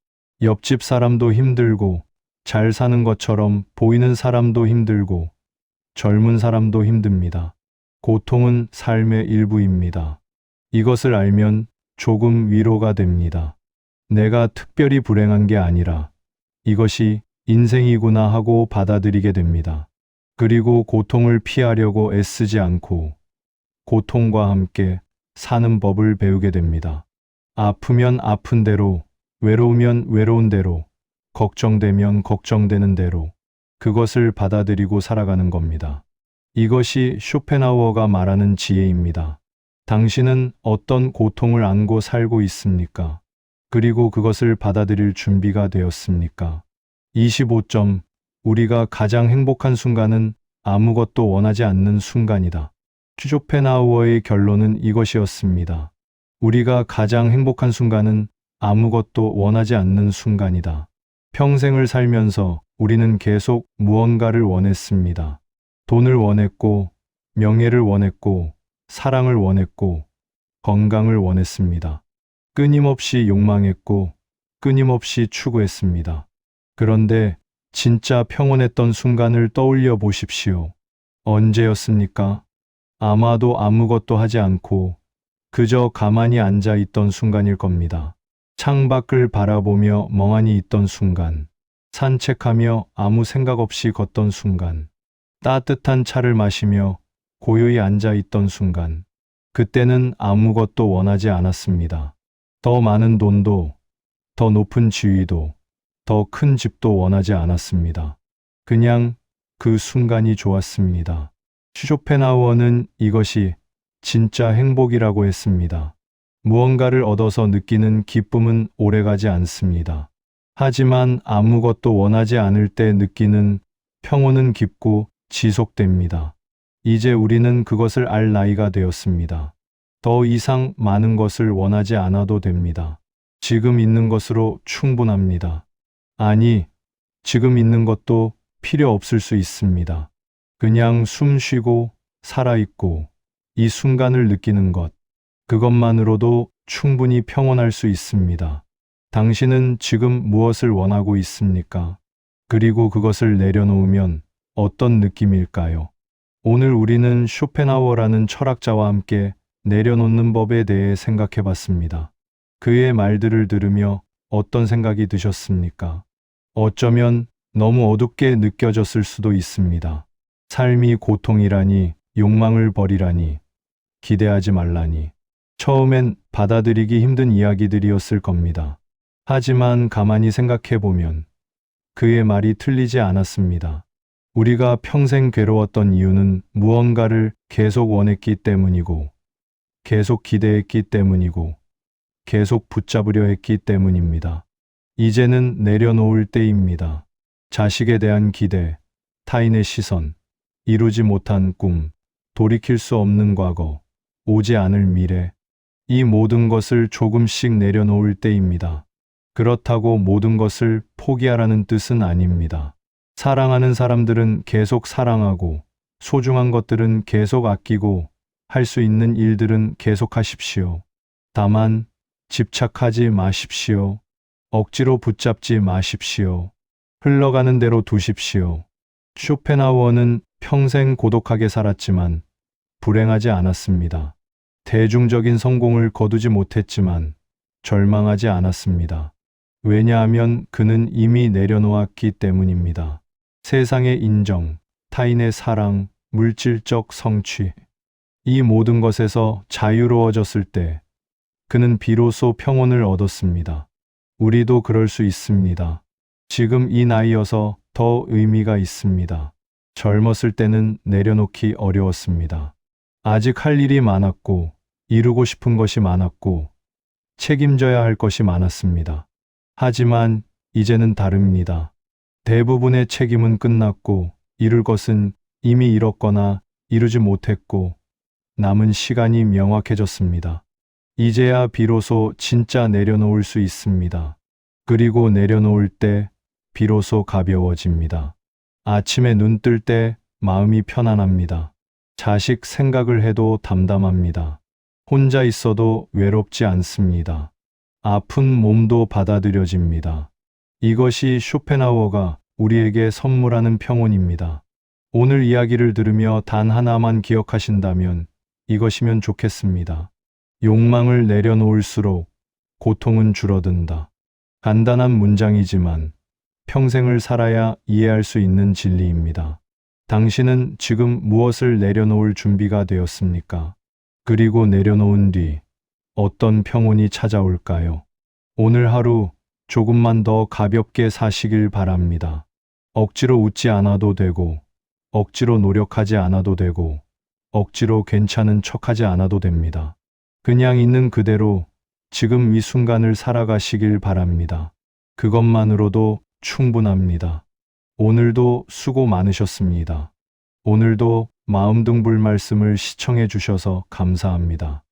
옆집 사람도 힘들고 잘 사는 것처럼 보이는 사람도 힘들고 젊은 사람도 힘듭니다. 고통은 삶의 일부입니다. 이것을 알면 조금 위로가 됩니다. 내가 특별히 불행한 게 아니라 이것이 인생이구나 하고 받아들이게 됩니다. 그리고 고통을 피하려고 애쓰지 않고 고통과 함께 사는 법을 배우게 됩니다. 아프면 아픈 대로, 외로우면 외로운 대로, 걱정되면 걱정되는 대로 그것을 받아들이고 살아가는 겁니다. 이것이 쇼펜하우어가 말하는 지혜입니다. 당신은 어떤 고통을 안고 살고 있습니까? 그리고 그것을 받아들일 준비가 되었습니까? 25점. 우리가 가장 행복한 순간은 아무것도 원하지 않는 순간이다. 쇼펜하우어의 결론은 이것이었습니다. 우리가 가장 행복한 순간은 아무것도 원하지 않는 순간이다. 평생을 살면서 우리는 계속 무언가를 원했습니다. 돈을 원했고, 명예를 원했고, 사랑을 원했고, 건강을 원했습니다. 끊임없이 욕망했고, 끊임없이 추구했습니다. 그런데 진짜 평온했던 순간을 떠올려 보십시오. 언제였습니까? 아마도 아무것도 하지 않고 그저 가만히 앉아 있던 순간일 겁니다. 창밖을 바라보며 멍하니 있던 순간, 산책하며 아무 생각 없이 걷던 순간, 따뜻한 차를 마시며 고요히 앉아 있던 순간, 그때는 아무것도 원하지 않았습니다. 더 많은 돈도, 더 높은 지위도, 더 큰 집도 원하지 않았습니다. 그냥 그 순간이 좋았습니다. 쇼펜하우어는 이것이 진짜 행복이라고 했습니다. 무언가를 얻어서 느끼는 기쁨은 오래가지 않습니다. 하지만 아무것도 원하지 않을 때 느끼는 평온은 깊고 지속됩니다. 이제 우리는 그것을 알 나이가 되었습니다. 더 이상 많은 것을 원하지 않아도 됩니다. 지금 있는 것으로 충분합니다. 아니, 지금 있는 것도 필요 없을 수 있습니다. 그냥 숨 쉬고 살아있고 이 순간을 느끼는 것, 그것만으로도 충분히 평온할 수 있습니다. 당신은 지금 무엇을 원하고 있습니까? 그리고 그것을 내려놓으면 어떤 느낌일까요? 오늘 우리는 쇼펜하우어라는 철학자와 함께 내려놓는 법에 대해 생각해 봤습니다. 그의 말들을 들으며 어떤 생각이 드셨습니까? 어쩌면 너무 어둡게 느껴졌을 수도 있습니다. 삶이 고통이라니, 욕망을 버리라니, 기대하지 말라니. 처음엔 받아들이기 힘든 이야기들이었을 겁니다. 하지만 가만히 생각해 보면 그의 말이 틀리지 않았습니다. 우리가 평생 괴로웠던 이유는 무언가를 계속 원했기 때문이고, 계속 기대했기 때문이고, 계속 붙잡으려 했기 때문입니다. 이제는 내려놓을 때입니다. 자식에 대한 기대, 타인의 시선, 이루지 못한 꿈, 돌이킬 수 없는 과거, 오지 않을 미래, 이 모든 것을 조금씩 내려놓을 때입니다. 그렇다고 모든 것을 포기하라는 뜻은 아닙니다. 사랑하는 사람들은 계속 사랑하고, 소중한 것들은 계속 아끼고, 할 수 있는 일들은 계속하십시오. 다만, 집착하지 마십시오. 억지로 붙잡지 마십시오. 흘러가는 대로 두십시오. 쇼펜하우어는 평생 고독하게 살았지만 불행하지 않았습니다. 대중적인 성공을 거두지 못했지만 절망하지 않았습니다. 왜냐하면 그는 이미 내려놓았기 때문입니다. 세상의 인정, 타인의 사랑, 물질적 성취, 이 모든 것에서 자유로워졌을 때 그는 비로소 평온을 얻었습니다. 우리도 그럴 수 있습니다. 지금 이 나이여서 더 의미가 있습니다. 젊었을 때는 내려놓기 어려웠습니다. 아직 할 일이 많았고, 이루고 싶은 것이 많았고, 책임져야 할 것이 많았습니다. 하지만 이제는 다릅니다. 대부분의 책임은 끝났고, 이룰 것은 이미 이뤘거나 이루지 못했고, 남은 시간이 명확해졌습니다. 이제야 비로소 진짜 내려놓을 수 있습니다. 그리고 내려놓을 때 비로소 가벼워집니다. 아침에 눈 뜰 때 마음이 편안합니다. 자식 생각을 해도 담담합니다. 혼자 있어도 외롭지 않습니다. 아픈 몸도 받아들여집니다. 이것이 쇼펜하우어가 우리에게 선물하는 평온입니다. 오늘 이야기를 들으며 단 하나만 기억하신다면 이것이면 좋겠습니다. 욕망을 내려놓을수록 고통은 줄어든다. 간단한 문장이지만 평생을 살아야 이해할 수 있는 진리입니다. 당신은 지금 무엇을 내려놓을 준비가 되었습니까? 그리고 내려놓은 뒤 어떤 평온이 찾아올까요? 오늘 하루 조금만 더 가볍게 사시길 바랍니다. 억지로 웃지 않아도 되고, 억지로 노력하지 않아도 되고, 억지로 괜찮은 척하지 않아도 됩니다. 그냥 있는 그대로 지금 이 순간을 살아가시길 바랍니다. 그것만으로도 충분합니다. 오늘도 수고 많으셨습니다. 오늘도 마음둥불 말씀을 시청해 주셔서 감사합니다.